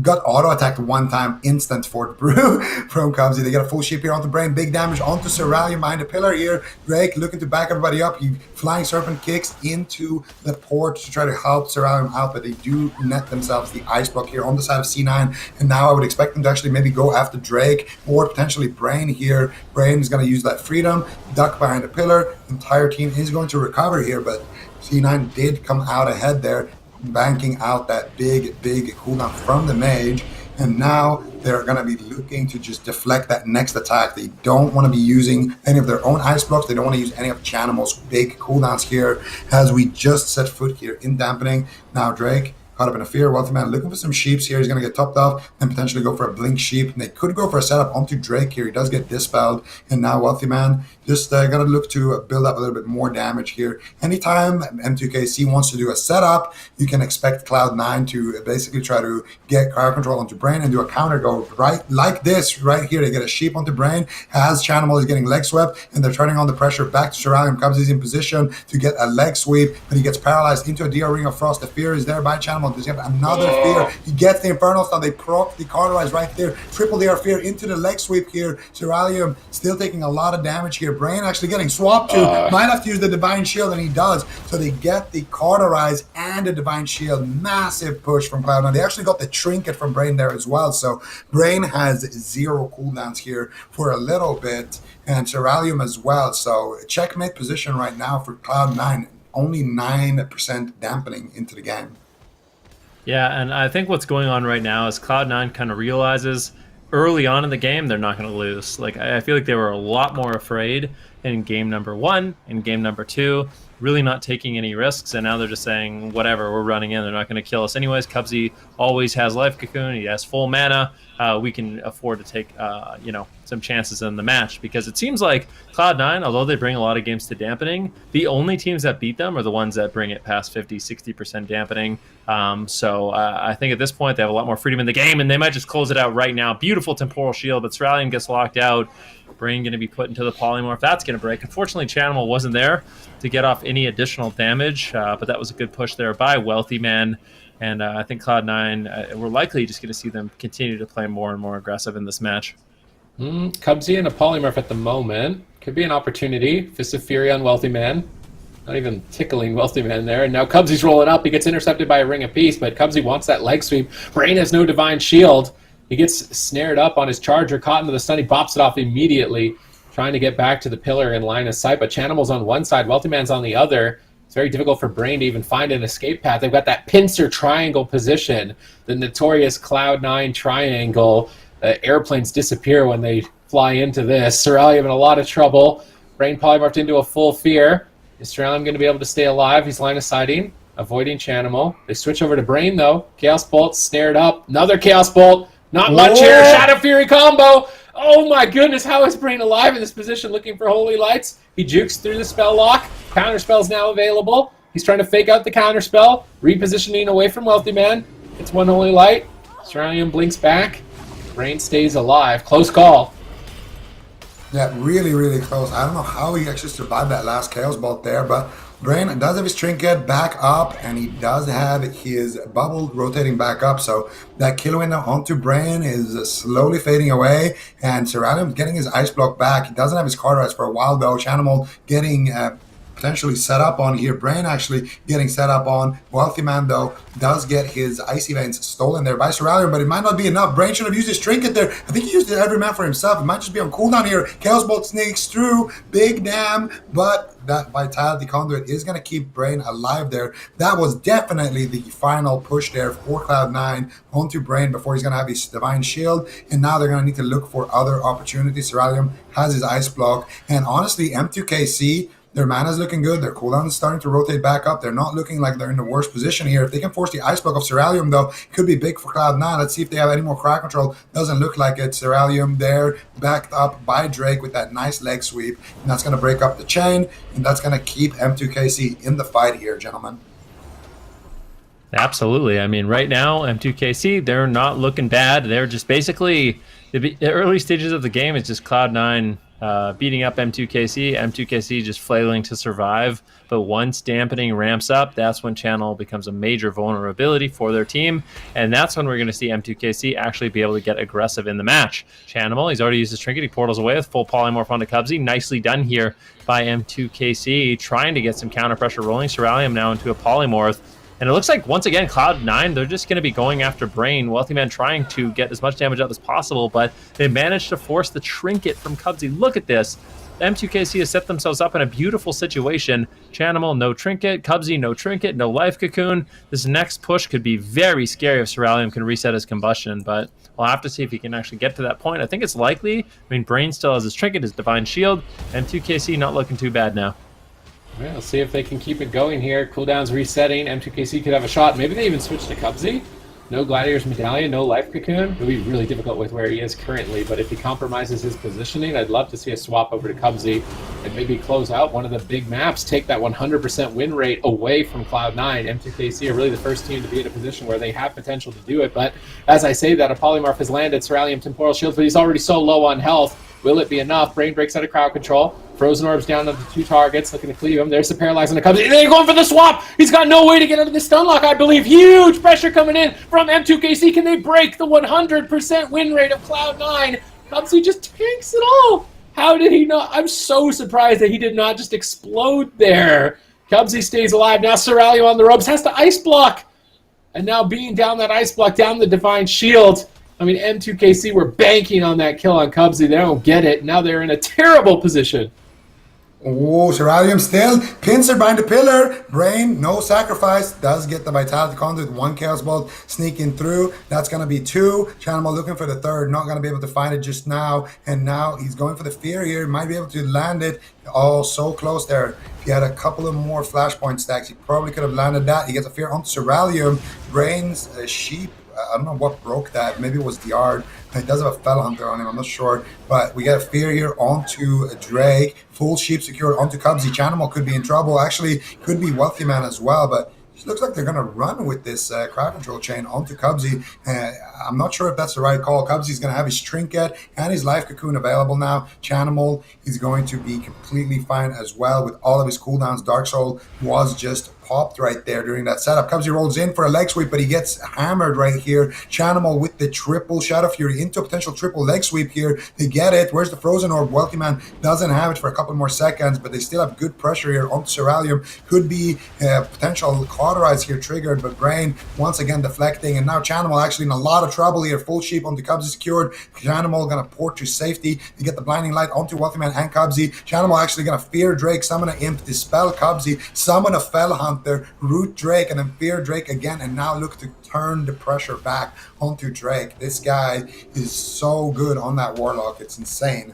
got auto-attacked one time, instant Fort Brew from Cubsy. They get a full sheep here onto Brain. Big damage onto Ceralium behind the pillar here. Drake looking to back everybody up. He Flying Serpent kicks into the port to try to help Ceralium out, but they do net themselves the ice block here on the side of C9. And now I would expect them to actually maybe go after Drake or potentially Brain here. Brain is going to use that freedom, duck behind the pillar. The entire team is going to recover here, but C9 did come out ahead there, banking out that big cooldown from the mage. And now they're going to be looking to just deflect that next attack. They don't want to be using any of their own ice blocks. They don't want to use any of Chanimal's big cooldowns here, as we just set foot here in dampening. Now Drake caught up in a Fear. Wealthy Man looking for some sheeps here. He's going to get topped off and potentially go for a Blink Sheep. And they could go for a setup onto Drake here. He does get dispelled. And now Wealthy Man just going to look to build up a little bit more damage here. Anytime M2KC wants to do a setup, you can expect Cloud9 to basically try to get crowd control onto Brain and do a counter go right like this right here. They get a sheep onto Brain as Chanimal is getting leg swept, and they're turning on the pressure back to Ceralium. Cubsy's in position to get a leg sweep, but he gets paralyzed into a DR Ring of Frost. The Fear is there by Chanimal. There's another Fear. He gets the Infernal Stun. They proc the Cauterize right there. Triple DR Fear into the leg sweep here. Ceralium still taking a lot of damage here. Brain actually getting swapped to. Might have to use the Divine Shield, and he does. So they get the Cauterize and the Divine Shield. Massive push from Cloud9. They actually got the Trinket from Brain there as well. So Brain has 0 cooldowns here for a little bit, and Ceralium as well. So checkmate position right now for Cloud9. Only 9% dampening into the game. Yeah, and I think what's going on right now is Cloud9 kind of realizes early on in the game they're not going to lose. Like, I feel like they were a lot more afraid in game number 1, in game number 2, really not taking any risks, and now they're just saying, whatever, we're running in, they're not going to kill us anyways. Cubsy always has Life Cocoon, he has full mana, we can afford to take some chances in the match, because it seems like Cloud9, although they bring a lot of games to dampening, the only teams that beat them are the ones that bring it past 50-60% dampening. So I think at this point they have a lot more freedom in the game, and they might just close it out right now. Beautiful Temporal Shield, but Ceralium gets locked out. Brain going to be put into the Polymorph. That's going to break. Unfortunately, Chanimal wasn't there to get off any additional damage, but that was a good push there by Wealthy Man. And I think Cloud9, we're likely just going to see them continue to play more and more aggressive in this match. Cubsy and a Polymorph at the moment. Could be an opportunity. Fist of Fury on Wealthy Man. Not even tickling Wealthy Man there. And now Cubsy's rolling up. He gets intercepted by a Ring of Peace, but Cubsy wants that leg sweep. Brain has no Divine Shield. He gets snared up on his charger, caught into the stun. He bops it off immediately, trying to get back to the pillar in line of sight. But Chanimal's on one side, Wealthy Man's on the other. It's very difficult for Brain to even find an escape path. They've got that pincer triangle position, the notorious Cloud9 triangle. Airplanes disappear when they fly into this. Ceralium in a lot of trouble. Brain polymorphed into a full Fear. Is Ceralium going to be able to stay alive? He's line of sighting, avoiding Chanimal. They switch over to Brain, though. Chaos Bolt snared up. Another Chaos Bolt. Not much here. Shadow Fury combo. Oh my goodness, how is Brain alive in this position looking for Holy Lights? He jukes through the spell lock. Counter spell's now available. He's trying to fake out the counter spell. Repositioning away from Wealthy Man. It's one Holy Light. Ceralium blinks back. Brain stays alive. Close call. Yeah, really, really close. I don't know how he actually survived that last Chaos Bolt there, but Brain does have his trinket back up, and he does have his bubble rotating back up. So that kill window onto Brain is slowly fading away, and Seralium getting his ice block back. He doesn't have his card rights for a while though. Chanimal getting potentially set up on here. Brain actually getting set up on. Wealthy Man, though, does get his Icy Veins stolen there by Seralium, but it might not be enough. Brain should have used his trinket there. I think he used it every man for himself. It might just be on cooldown here. Chaos Bolt sneaks through. Big damn, but that Vitality Conduit is going to keep Brain alive there. That was definitely the final push there for Cloud9 onto Brain before he's going to have his Divine Shield, and now they're going to need to look for other opportunities. Seralium has his Ice Block, and honestly, M2KC, their mana's looking good. Their cooldown is starting to rotate back up. They're not looking like they're in the worst position here. If they can force the Ice Block of Seralium, though, it could be big for Cloud9. Let's see if they have any more crowd control. Doesn't look like it. Seralium there, backed up by Drake with that nice leg sweep. And that's going to break up the chain, and that's going to keep M2KC in the fight here, gentlemen. Absolutely. I mean, right now, M2KC, they're not looking bad. They're just basically, the early stages of the game is just Cloud9 beating up M2KC, M2KC just flailing to survive. But once dampening ramps up, that's when channel becomes a major vulnerability for their team. And that's when we're going to see M2KC actually be able to get aggressive in the match. Chanimal, he's already used his trinket. He portals away with full polymorph onto Cubsy. Nicely done here by M2KC, trying to get some counter pressure rolling. Seralium now into a polymorph. And it looks like, once again, Cloud9, they're just going to be going after Brain. Wealthy Man trying to get as much damage out as possible, but they managed to force the trinket from Cubsy. Look at this. M2KC has set themselves up in a beautiful situation. Chanimal, no trinket. Cubsy, no trinket, no life cocoon. This next push could be very scary if Seralium can reset his combustion, but we'll have to see if he can actually get to that point. I think it's likely. I mean, Brain still has his trinket, his Divine Shield. M2KC not looking too bad now. Well, let's see if they can keep it going here. Cooldown's resetting. M2KC could have a shot. Maybe they even switch to Cubsy. No Gladiator's Medallion, no Life Cocoon. It'll be really difficult with where he is currently, but if he compromises his positioning, I'd love to see a swap over to Cubsy and maybe close out one of the big maps, take that 100% win rate away from Cloud9. M2KC are really the first team to be in a position where they have potential to do it, but as I say that, a Polymorph has landed. Seralium Temporal Shields, but he's already so low on health. Will it be enough? Brain breaks out of crowd control. Frozen Orbs down to the 2 targets, looking to cleave him. There's the Paralyze on the Cubs. They're going for the swap! He's got no way to get out of the stun lock, I believe. Huge pressure coming in from M2KC. Can they break the 100% win rate of Cloud9? Cubsy just tanks it all. How did he not? I'm so surprised that he did not just explode there. Cubsy stays alive. Now Seralium on the ropes. Has to Ice Block. And now being down that Ice Block, down the Divine Shield. I mean, M2KC were banking on that kill on Cubsy. They don't get it. Now they're in a terrible position. Oh, Seralium still pins her behind the pillar. Brain, no sacrifice, does get the Vitality Conduit. 1 Chaos Bolt sneaking through. That's going to be 2. Chanimal looking for the 3rd. Not going to be able to find it just now. And now he's going for the Fear here. Might be able to land it. Oh, so close there. If he had a couple of more flashpoint stacks, he probably could have landed that. He gets a Fear onto Seralium. Brain's sheep. I don't know what broke that. Maybe it was the yard. He does have a Fell Hunter on him. I'm not sure. But we get a Fear here onto Drake. Full sheep secured onto Cubsy. Chanimal could be in trouble. Actually, could be Wealthy Man as well. But it looks like they're going to run with this crowd control chain onto Cubsy. I'm not sure if that's the right call. Cubsy's going to have his trinket and his life cocoon available now. Chanimal is going to be completely fine as well with all of his cooldowns. Dark Soul was just popped right there during that setup. Cubsy rolls in for a leg sweep, but he gets hammered right here. Chanimal with the triple Shadow Fury into a potential triple leg sweep here. They get it. Where's the Frozen Orb? Wealthy Man doesn't have it for a couple more seconds, but they still have good pressure here onto Seralium. Could be potential cauterize here triggered, but Brain once again deflecting, and now Chanimal actually in a lot of trouble here. Full sheep onto Cubsy secured. Chanimal gonna port to safety to get the blinding light onto Wealthy Man and Cubsy. Chanimal actually gonna Fear Drake, summon an Imp, dispel Cubsy, summon a Fell Hunter, root Drake, and then Fear Drake again, and now look to turn the pressure back onto Drake. This guy is so good on that Warlock. It's insane.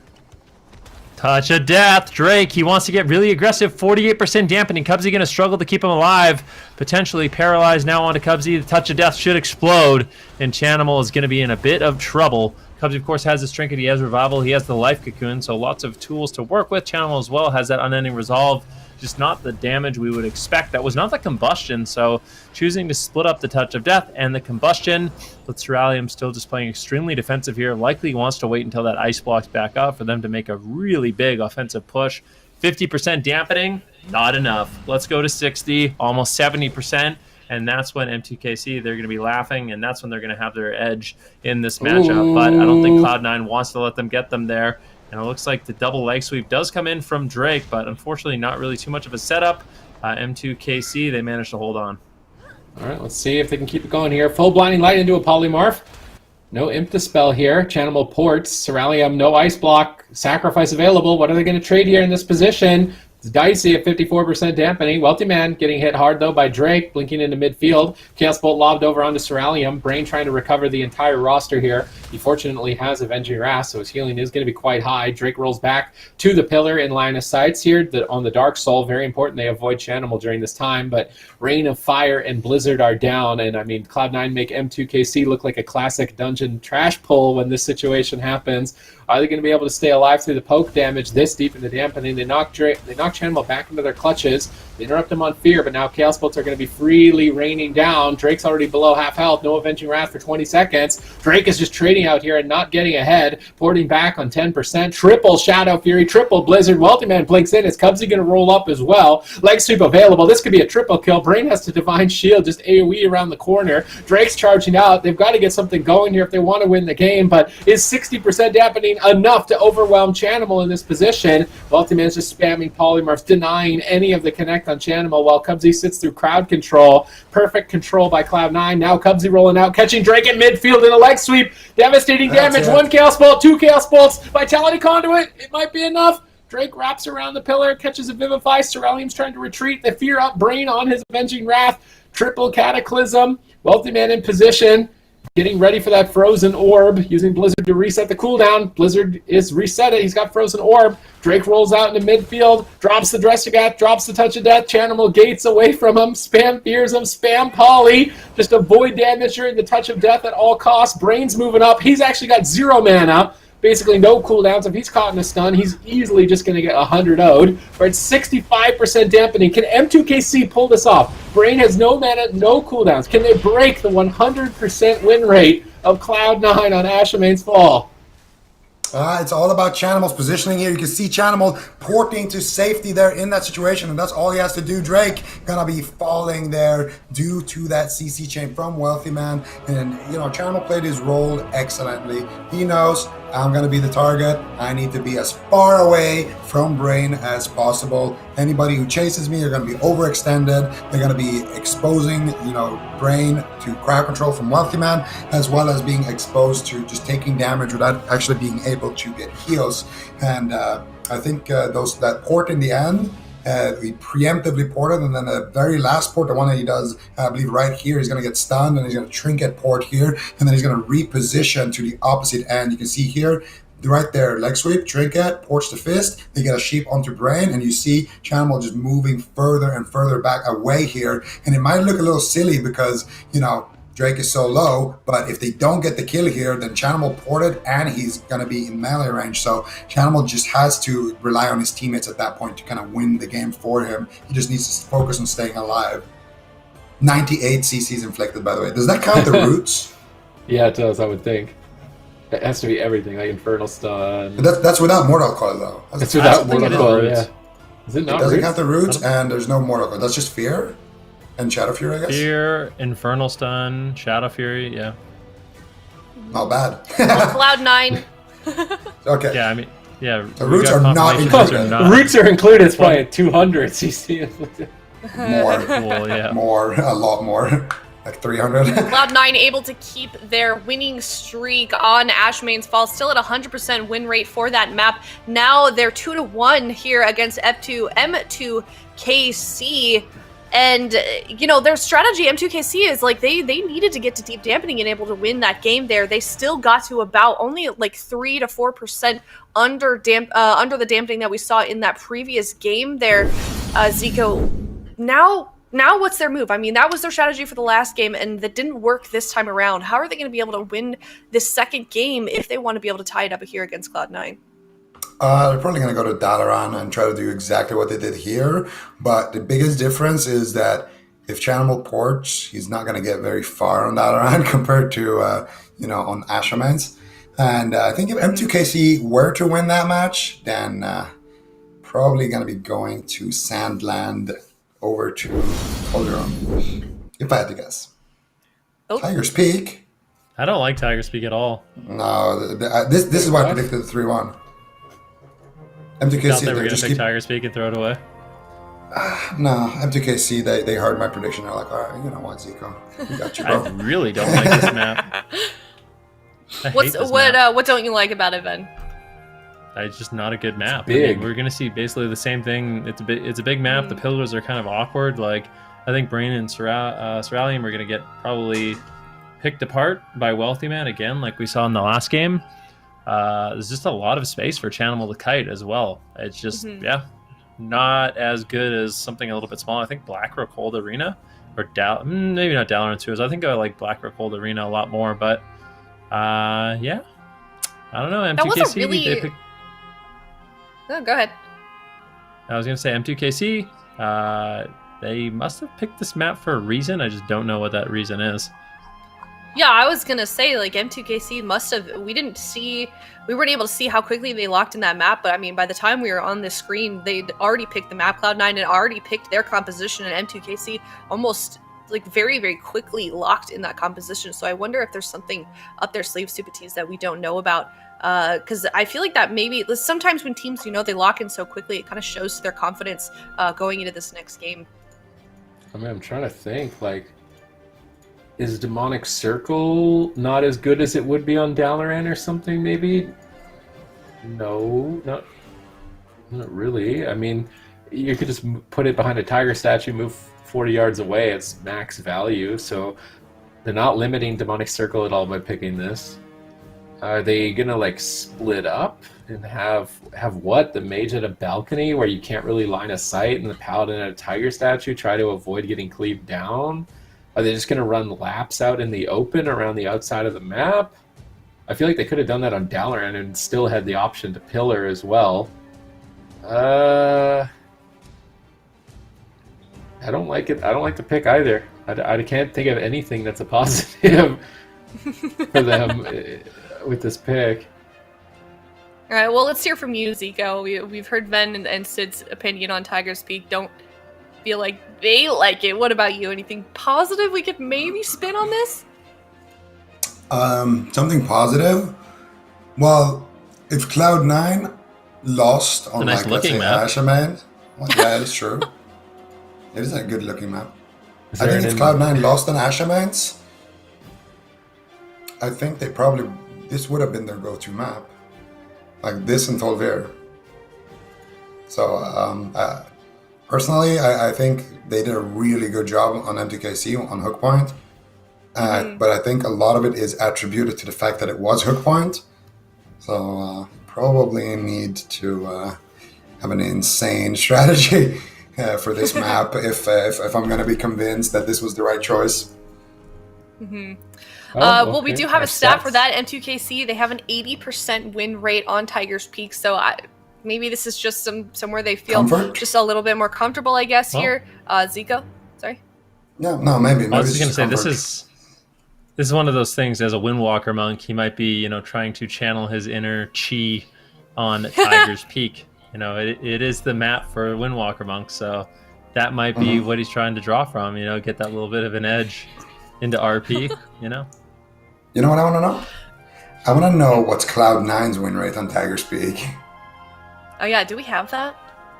Touch of Death. Drake, he wants to get really aggressive. 48% dampening. Cubsy going to struggle to keep him alive. Potentially paralyzed now onto Cubsy. The Touch of Death should explode, and Chanimal is going to be in a bit of trouble. Cubsy, of course, has his trinket. He has Revival. He has the Life Cocoon, so lots of tools to work with. Chanimal as well has that Unending Resolve. Just not the damage we would expect. That was not the combustion, so choosing to split up the Touch of Death and the combustion, but Seralium still just playing extremely defensive here. Likely wants to wait until that ice block's back up for them to make a really big offensive push. 50% dampening, not enough. Let's go to 60, almost 70%. And that's when M2KC, they're going to be laughing, and that's when they're going to have their edge in this matchup. But I don't think Cloud9 wants to let them get them there. And it looks like the double leg sweep does come in from Drake, but unfortunately not really too much of a setup. M2KC, they managed to hold on. All right, let's see if they can keep it going here. Full blinding light into a polymorph. No imp dispel here. Channel ports. Ceruleum, no ice block. Sacrifice available. What are they going to trade here in this position? It's dicey at 54% dampening. Wealthy Man getting hit hard, though, by Drake, blinking into midfield. Chaos Bolt lobbed over onto Ceruleum. Brain trying to recover the entire roster here. He fortunately has Avenging Wrath, so his healing is going to be quite high. Drake rolls back to the pillar in line of sights here on the Dark Soul. Very important they avoid Chanimal during this time, but Rain of Fire and Blizzard are down, and I mean, Cloud9 make M2KC look like a classic dungeon trash pull when this situation happens. Are they going to be able to stay alive through the poke damage this deep in the dampening? They knock Chanimal back into their clutches. They interrupt him on Fear, but now Chaos Bolts are going to be freely raining down. Drake's already below half health. No Avenging Wrath for 20 seconds. Drake is just trading out here and not getting ahead. Porting back on 10%. Triple Shadow Fury. Triple Blizzard. Wealthy Man blinks in. Is Cubsy going to roll up as well? Leg sweep available. This could be a triple kill. Brain has to Divine Shield. Just AoE around the corner. Drake's charging out. They've got to get something going here if they want to win the game, but is 60% dampening enough to overwhelm Chanimal in this position? Wealthy Man's just spamming polymorphs, denying any of the connect on Chanimal while Cubsy sits through crowd control. Perfect control by Cloud9. Now Cubsy rolling out, catching Drake at midfield in a leg sweep. Devastating damage. 1 Chaos Bolt, 2 Chaos Bolts. Vitality Conduit. It might be enough. Drake wraps around the pillar, catches a Vivify. Ceruleum's trying to retreat. They fear up Brain on his Avenging Wrath. Triple Cataclysm. Wealthy Man in position. Getting ready for that Frozen Orb, using Blizzard to reset the cooldown. Blizzard is reset it. He's got Frozen Orb. Drake rolls out into midfield, drops the Dressagat, drops the Touch of Death. Chanimal gates away from him. Spam fears him. Spam Poly. Just avoid damage during the Touch of Death at all costs. Brain's moving up. He's actually got 0 mana. Basically no cooldowns. If he's caught in a stun, he's easily just going to get 100 0'd. We're at 65% dampening. Can M2KC pull this off? Brain has no mana, no cooldowns. Can they break the 100% win rate of Cloud9 on Ashamane's Fall? It's all about Chanimal's positioning here. You can see Chanimal porting to safety there in that situation, and that's all he has to do. Drake gonna be falling there due to that CC chain from Wealthy Man, and you know Chanimal played his role excellently. He knows I'm gonna be the target. I need to be as far away from Brain as possible. Anybody who chases me are gonna be overextended. They're gonna be exposing, Brain to crowd control from Wealthy Man, as well as being exposed to just taking damage without actually being able to get heals. And I think that port in the end, we preemptively ported, and then the very last port, the one that he does, I believe right here, he's going to get stunned, and he's going to trinket port here, and then he's going to reposition to the opposite end. You can see here, right there, leg sweep, trinket, ports to fist, they get a sheep onto Brain, and you see Chanimal just moving further and further back away here, and it might look a little silly because, Drake is so low, but if they don't get the kill here, then Chanimal ported and he's going to be in melee range. So Chanimal just has to rely on his teammates at that point to kind of win the game for him. He just needs to focus on staying alive. 98 CCs inflicted, by the way. Does that count the roots? Yeah, it does, I would think. It has to be everything, like Infernal Stun. That's without Mortal Coil, though. It's without Mortal Coil, yeah. Is it not doesn't roots? count the roots, and there's no Mortal Coil. That's just Fear? And Shadow Fury, I guess? Fear, Infernal Stun, Shadow Fury, yeah. Not bad. Cloud9. Okay. Yeah, I mean, yeah. The roots are not included. Roots are included. It's probably at 200 CC inflicted. More. Cool, yeah. More. A lot more. Like 300. Cloud9 able to keep their winning streak on Ashmane's Fall, still at 100% win rate for that map. Now they're 2-1 here against M2KC. And, their strategy, M2KC, is like they needed to get to deep dampening and able to win that game there. They still got to about only like 3 to 4% under the dampening that we saw in that previous game there, Zico. Now what's their move? I mean, that was their strategy for the last game, and that didn't work this time around. How are they going to be able to win this second game if they want to be able to tie it up here against Cloud9? They're probably going to go to Dalaran and try to do exactly what they did here. But the biggest difference is that if Chanimal ports, he's not going to get very far on Dalaran compared to, on Ashamane's. And I think if M2KC were to win that match, then probably going to be going to Sandland over to Calderon, if I had to guess. Oh. Tiger's Peak. I don't like Tiger's Peak at all. No, this is why I predicted the 3-1. M2KC, Thought they were going to just pick Tiger's Peak and throw it away. No, M2KC, they heard my prediction. They're like, all right, you know what, Zico, we got you, I bro. really don't like this map. I hate this map. What don't you like about it, Ben? It's just not a good map. It's big. I mean, we're gonna see basically the same thing. It's a big map. The pillars are kind of awkward. Like I think Brain and Cerulean are gonna get probably picked apart by Wealthy Man again, like we saw in the last game. There's just a lot of space for Chanimal to kite as well. It's just not as good as something a little bit smaller. I think Black Rock Cold Arena or maybe not Dalaran 2. I think I like Black Rock Cold Arena a lot more, but yeah, I don't know. M2KC really... they picked. Oh, go ahead. I was going to say M2KC, they must have picked this map for a reason. I just don't know what that reason is. Yeah, I was going to say, like, M2KC must have... We weren't able to see how quickly they locked in that map, but I mean, by the time we were on this screen, they'd already picked the map. Cloud9 had already picked their composition, and M2KC almost, like, very, very quickly locked in that composition. So I wonder if there's something up their sleeves, Super Tees, that we don't know about. Because I feel like that maybe sometimes when teams, they lock in so quickly, it kind of shows their confidence going into this next game. I mean, I'm trying to think, like, is Demonic Circle not as good as it would be on Dalaran or something, maybe? No, not really. I mean, you could just put it behind a tiger statue, move 40 yards away, it's max value, so they're not limiting Demonic Circle at all by picking this. Are they gonna like split up and have what? The mage at a balcony where you can't really line of sight, and the paladin at a tiger statue try to avoid getting cleaved down? Are they just gonna run laps out in the open around the outside of the map? I feel like they could have done that on Dalaran and still had the option to pillar as well. I don't like it. I don't like the pick either. I can't think of anything that's a positive for them with this pick. All right, well, let's hear from you, Zico. We've heard Ven and Sid's opinion on Tiger's Peak. Don't feel like they like it. What about you? Anything positive we could maybe spin on this? Something positive? Well, if Cloud9 lost on, nice like, let's say, map. Asherman, well, yeah, it's true. It is a good looking map. I think if an Cloud9 lost on Ashermans, I think this would have been their go-to map. Like this and Tolver. So, personally, I think they did a really good job on M2KC on hook point. But I think a lot of it is attributed to the fact that it was hook point. So, probably need to have an insane strategy for this map if I'm going to be convinced that this was the right choice. Well, we do have a stat for that. M2KC, they have an 80% win rate on Tiger's Peak, so maybe this is just somewhere they feel just a little bit more comfortable, I guess, here. Zico, sorry? No, maybe. I was just going to say, this is one of those things, as a Windwalker monk, he might be, trying to channel his inner chi on Tiger's Peak. It is the map for Windwalker monk, so that might be what he's trying to draw from, get that little bit of an edge into RP, You know what I want to know? I want to know what's Cloud9's win rate on Tiger's Peak. Oh yeah, do we have that?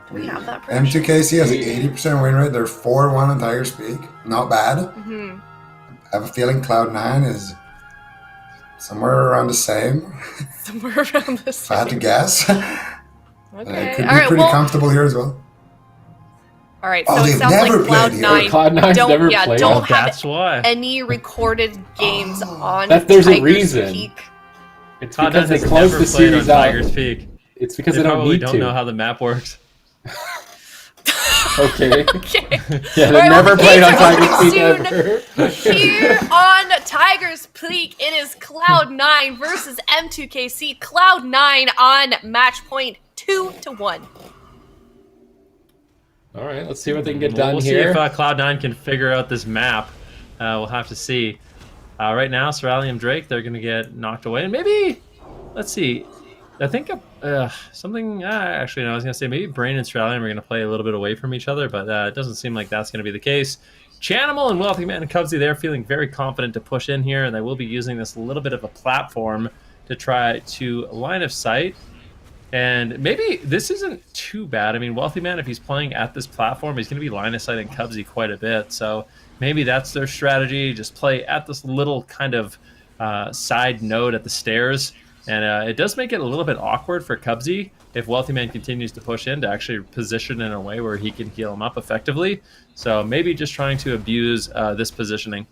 Do we have that prediction? M2KC has an 80% win rate. They're 4-1 on Tiger's Peak. Not bad. Mm-hmm. I have a feeling Cloud9 is somewhere around the same. Somewhere around the same. If I had to guess. Okay. It could be pretty comfortable here as well. All right, so it sounds like Cloud9 never played. Don't have that's why. any recorded games on there's Tiger's a reason. Peak. It's because they closed the series out. Tiger's Peak. It's because they they probably don't know how the map works. Okay. Okay. Yeah, they never played on Tiger's Peak ever. Here on Tiger's Peak, it is Cloud9 versus M2KC. Cloud9 on match point 2-1. All right, let's see what they can get done we'll here. See if Cloud9 can figure out this map. We'll have to see. Right now, Cerulean Drake, they're going to get knocked away. And maybe, let's see. I think something. Actually, no, I was gonna say maybe Brain and Stralium are gonna play a little bit away from each other, but it doesn't seem like that's gonna be the case. Chanimal and Wealthy Man and Cubsy, they're feeling very confident to push in here, and they will be using this little bit of a platform to try to line of sight. And maybe this isn't too bad. I mean, Wealthy Man, if he's playing at this platform, he's going to be line of sight and Cubsy quite a bit. So maybe that's their strategy. Just play at this little kind of side node at the stairs. And it does make it a little bit awkward for Cubsy if Wealthy Man continues to push in to actually position in a way where he can heal him up effectively. So maybe just trying to abuse this positioning.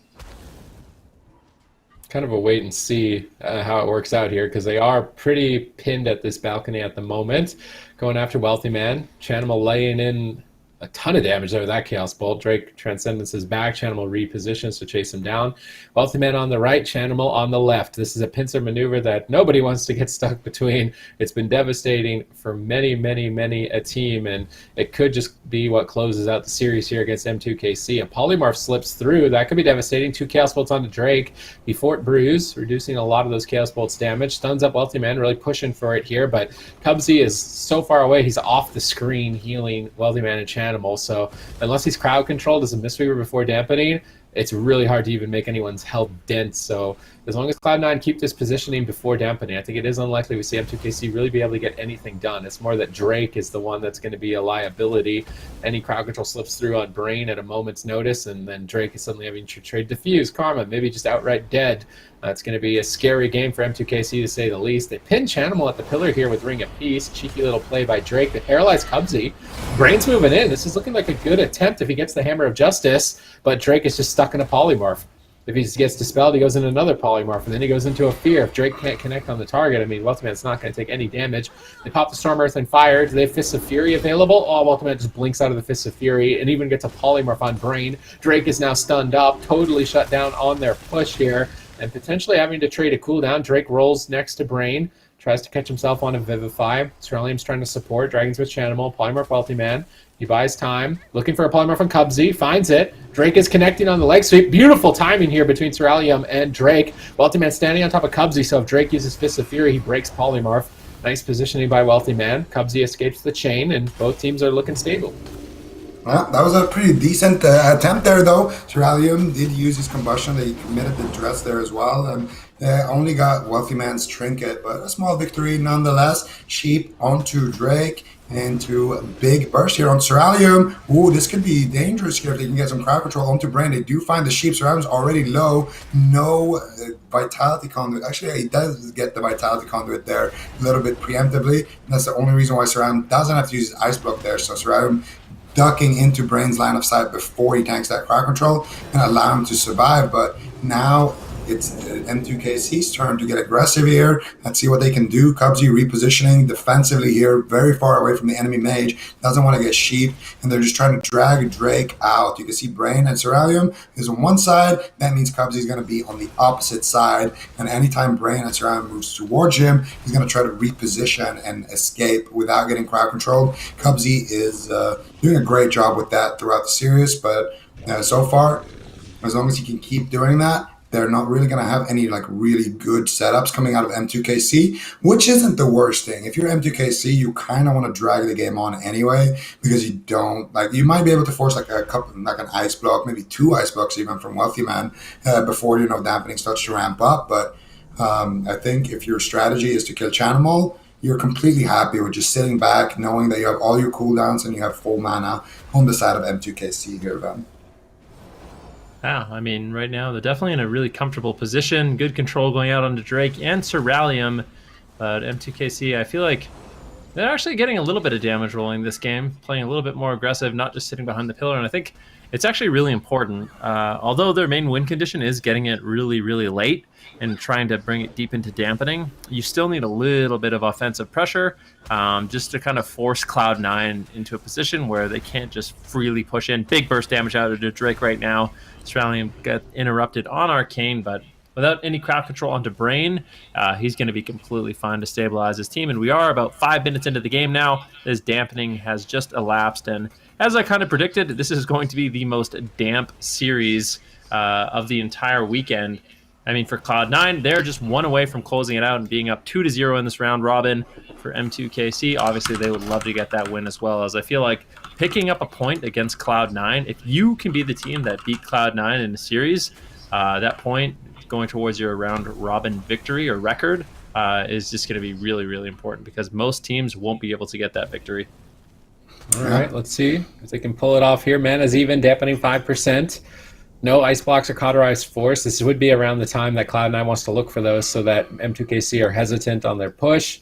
Kind of a wait and see how it works out here, because they are pretty pinned at this balcony at the moment. Going after Wealthy Man. Chanimal laying in a ton of damage there with that Chaos Bolt. Drake Transcendence is back. Chanimal repositions to chase him down. Wealthy Man on the right, Chanimal on the left. This is a pincer maneuver that nobody wants to get stuck between. It's been devastating for many, many, many a team, and it could just be what closes out the series here against M2KC. A Polymorph slips through. That could be devastating. 2 Chaos Bolts onto Drake. The Fort Bruise, reducing a lot of those Chaos Bolts damage. Stuns up Wealthy Man, really pushing for it here, but Cubsy is so far away, he's off the screen healing Wealthy Man and Chanimal. So unless he's crowd controlled as a Mistweaver before dampening, it's really hard to even make anyone's health dent. So as long as Cloud9 keep this positioning before dampening, I think it is unlikely we see M2KC really be able to get anything done. It's more that Drake is the one that's going to be a liability. Any crowd control slips through on Brain at a moment's notice, and then Drake is suddenly having to trade Diffuse, Karma, maybe just outright dead. It's going to be a scary game for M2KC to say the least. They pin Chanimal at the pillar here with Ring of Peace. Cheeky little play by Drake. They paralyze Cubsy. Brain's moving in. This is looking like a good attempt if he gets the Hammer of Justice, but Drake is just stuck in a Polymorph. If he gets dispelled, he goes into another Polymorph, and then he goes into a Fear. If Drake can't connect on the target, I mean, Wealthy Man's not going to take any damage. They pop the Storm Earth and Fire. Do they have Fists of Fury available? Oh, Wealthy Man just blinks out of the Fists of Fury and even gets a Polymorph on Brain. Drake is now stunned up, totally shut down on their push here, and potentially having to trade a cooldown. Drake rolls next to Brain, tries to catch himself on a Vivify. Ceruleum's trying to support. Dragonsmith Chanimal, Polymorph Wealthy Man. He buys time, looking for a Polymorph on Cubsy, finds it. Drake is connecting on the leg sweep. Beautiful timing here between Ceruleum and Drake. Wealthy Man standing on top of Cubsy, so if Drake uses Fists of Fury, he breaks Polymorph. Nice positioning by Wealthy Man. Cubsy escapes the chain, and both teams are looking stable. Well, that was a pretty decent attempt there, though. Ceruleum did use his combustion. They committed the dress there as well. And only got Wealthy Man's trinket, but a small victory nonetheless. Sheep onto Drake, into a big burst here on Ceruleum. Ooh, this could be dangerous here if they can get some crowd control onto Brain. They do find the Sheep. Ceruleum's already low. No Vitality Conduit. Actually, he does get the Vitality Conduit there a little bit preemptively. That's the only reason why Ceruleum doesn't have to use his Ice Block there. So Ceruleum ducking into Brain's line of sight before he tanks that crowd control and allow him to survive. But now it's M2KC's turn to get aggressive here. Let's see what they can do. Cubsy repositioning defensively here, very far away from the enemy mage. Doesn't want to get sheep, and they're just trying to drag Drake out. You can see Brain and Ceruleum is on one side. That means Cubsy is going to be on the opposite side, and anytime Brain and Ceruleum moves towards him, he's going to try to reposition and escape without getting crowd controlled. Cubsy is doing a great job with that throughout the series, but so far, as long as he can keep doing that, they're not really going to have any like really good setups coming out of M2KC, which isn't the worst thing. If you're M2KC, you kind of want to drag the game on anyway, because you don't like, you might be able to force like a couple, like an ice block, maybe 2 ice blocks even from Wealthy Man before, you know, dampening starts to ramp up. But I think if your strategy is to kill Chanimal, you're completely happy with just sitting back, knowing that you have all your cooldowns and you have full mana on the side of M2KC here, then. Yeah, I mean, right now they're definitely in a really comfortable position. Good control going out onto Drake and Ceruleum. But M2KC, I feel like they're actually getting a little bit of damage rolling this game, playing a little bit more aggressive, not just sitting behind the pillar. And I think it's actually really important. Although their main win condition is getting it really, really late and trying to bring it deep into dampening, you still need a little bit of offensive pressure just to kind of force Cloud9 into a position where they can't just freely push in. Big burst damage out of Drake right now. Ceruleum got interrupted on Arcane, but without any crowd control onto Brain, he's going to be completely fine to stabilize his team. And we are about 5 minutes into the game now. This dampening has just elapsed, and as I kind of predicted, this is going to be the most damp series of the entire weekend. I mean, for Cloud9, they're just one away from closing it out and being up 2-0 in this round robin. For M2KC, obviously they would love to get that win as well, as I feel like picking up a point against Cloud9, if you can be the team that beat Cloud9 in a series, that point going towards your round robin victory or record is just going to be really, really important, because most teams won't be able to get that victory. All right, let's see if they can pull it off here. Mana's even, dampening 5%. No ice blocks or cauterized force. This would be around the time that Cloud9 wants to look for those, so that M2KC are hesitant on their push.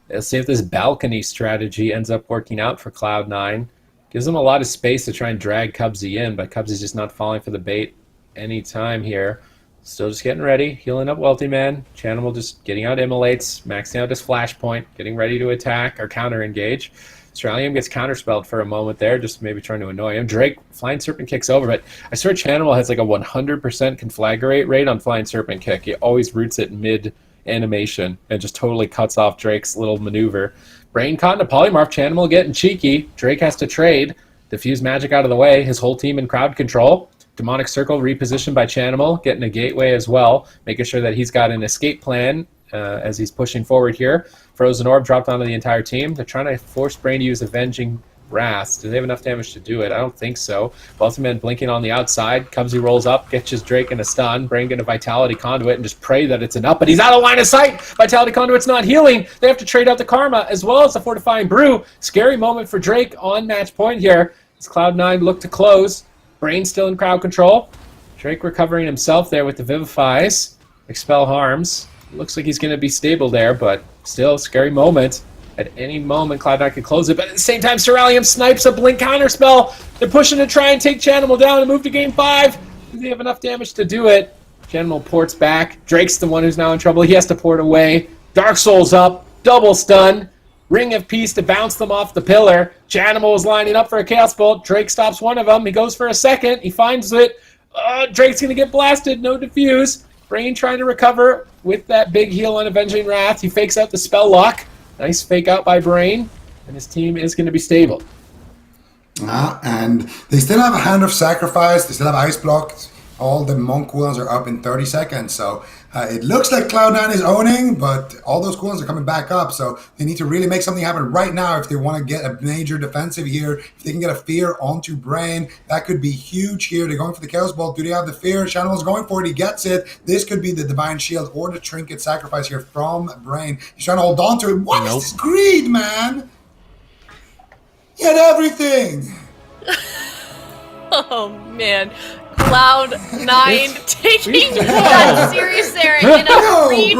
Let's see if this balcony strategy ends up working out for Cloud9. Gives them a lot of space to try and drag Cubsy in, but Cubsy's just not falling for the bait anytime here. Still just getting ready, healing up Wealthy Man. Chanimal just getting out Immolates, maxing out his flashpoint, getting ready to attack or counter engage. Australium gets counterspelled for a moment there, just maybe trying to annoy him. Drake, Flying Serpent kicks over, but I swear Chanimal has like a 100% conflagrate rate on Flying Serpent kick. He always roots it mid-animation and just totally cuts off Drake's little maneuver. Brain caught in a polymorph, Chanimal getting cheeky. Drake has to trade, diffuse magic out of the way, his whole team in crowd control. Demonic Circle repositioned by Chanimal, getting a gateway as well, making sure that he's got an escape plan as he's pushing forward here. Frozen Orb dropped onto the entire team. They're trying to force Brain to use Avenging Wrath. Do they have enough damage to do it? I don't think so. Ultimate blinking on the outside. Cubsy rolls up, catches Drake in a stun. Brain get a Vitality Conduit and just pray that it's enough, but he's out of line of sight. Vitality Conduit's not healing. They have to trade out the Karma as well as the Fortifying Brew. Scary moment for Drake on match point here. As Cloud9 look to close. Brain still in crowd control. Drake recovering himself there with the Vivifies. Expel Harms. Looks like he's going to be stable there, but still, scary moment. At any moment, Cloud9 could close it, but at the same time, Ceralium snipes a Blink counterspell. They're pushing to try and take Chanimal down and move to game 5. Do they have enough damage to do it? Chanimal ports back. Drake's the one who's now in trouble. He has to port away. Dark Souls up. Double stun. Ring of Peace to bounce them off the pillar. Chanimal is lining up for a Chaos Bolt. Drake stops one of them. He goes for a second. He finds it. Drake's going to get blasted. No diffuse. Brain trying to recover with that big heal on Avenging Wrath. He fakes out the spell lock. Nice fake out by Brain. And his team is going to be stable. And they still have a Hand of Sacrifice. They still have Ice Block. All the Monk cooldowns are up in 30 seconds. So it looks like Cloud9 is owning, but all those cooldowns are coming back up. So they need to really make something happen right now if they want to get a major defensive here. If they can get a Fear onto Brain, that could be huge here. They're going for the Chaos Bolt. Do they have the Fear? Chanimal's going for it. He gets it. This could be the Divine Shield or the Trinket Sacrifice here from Brain. He's trying to hold on to it. What is this greed, man? He had everything. Oh, man. Cloud9 taking that serious there in a 3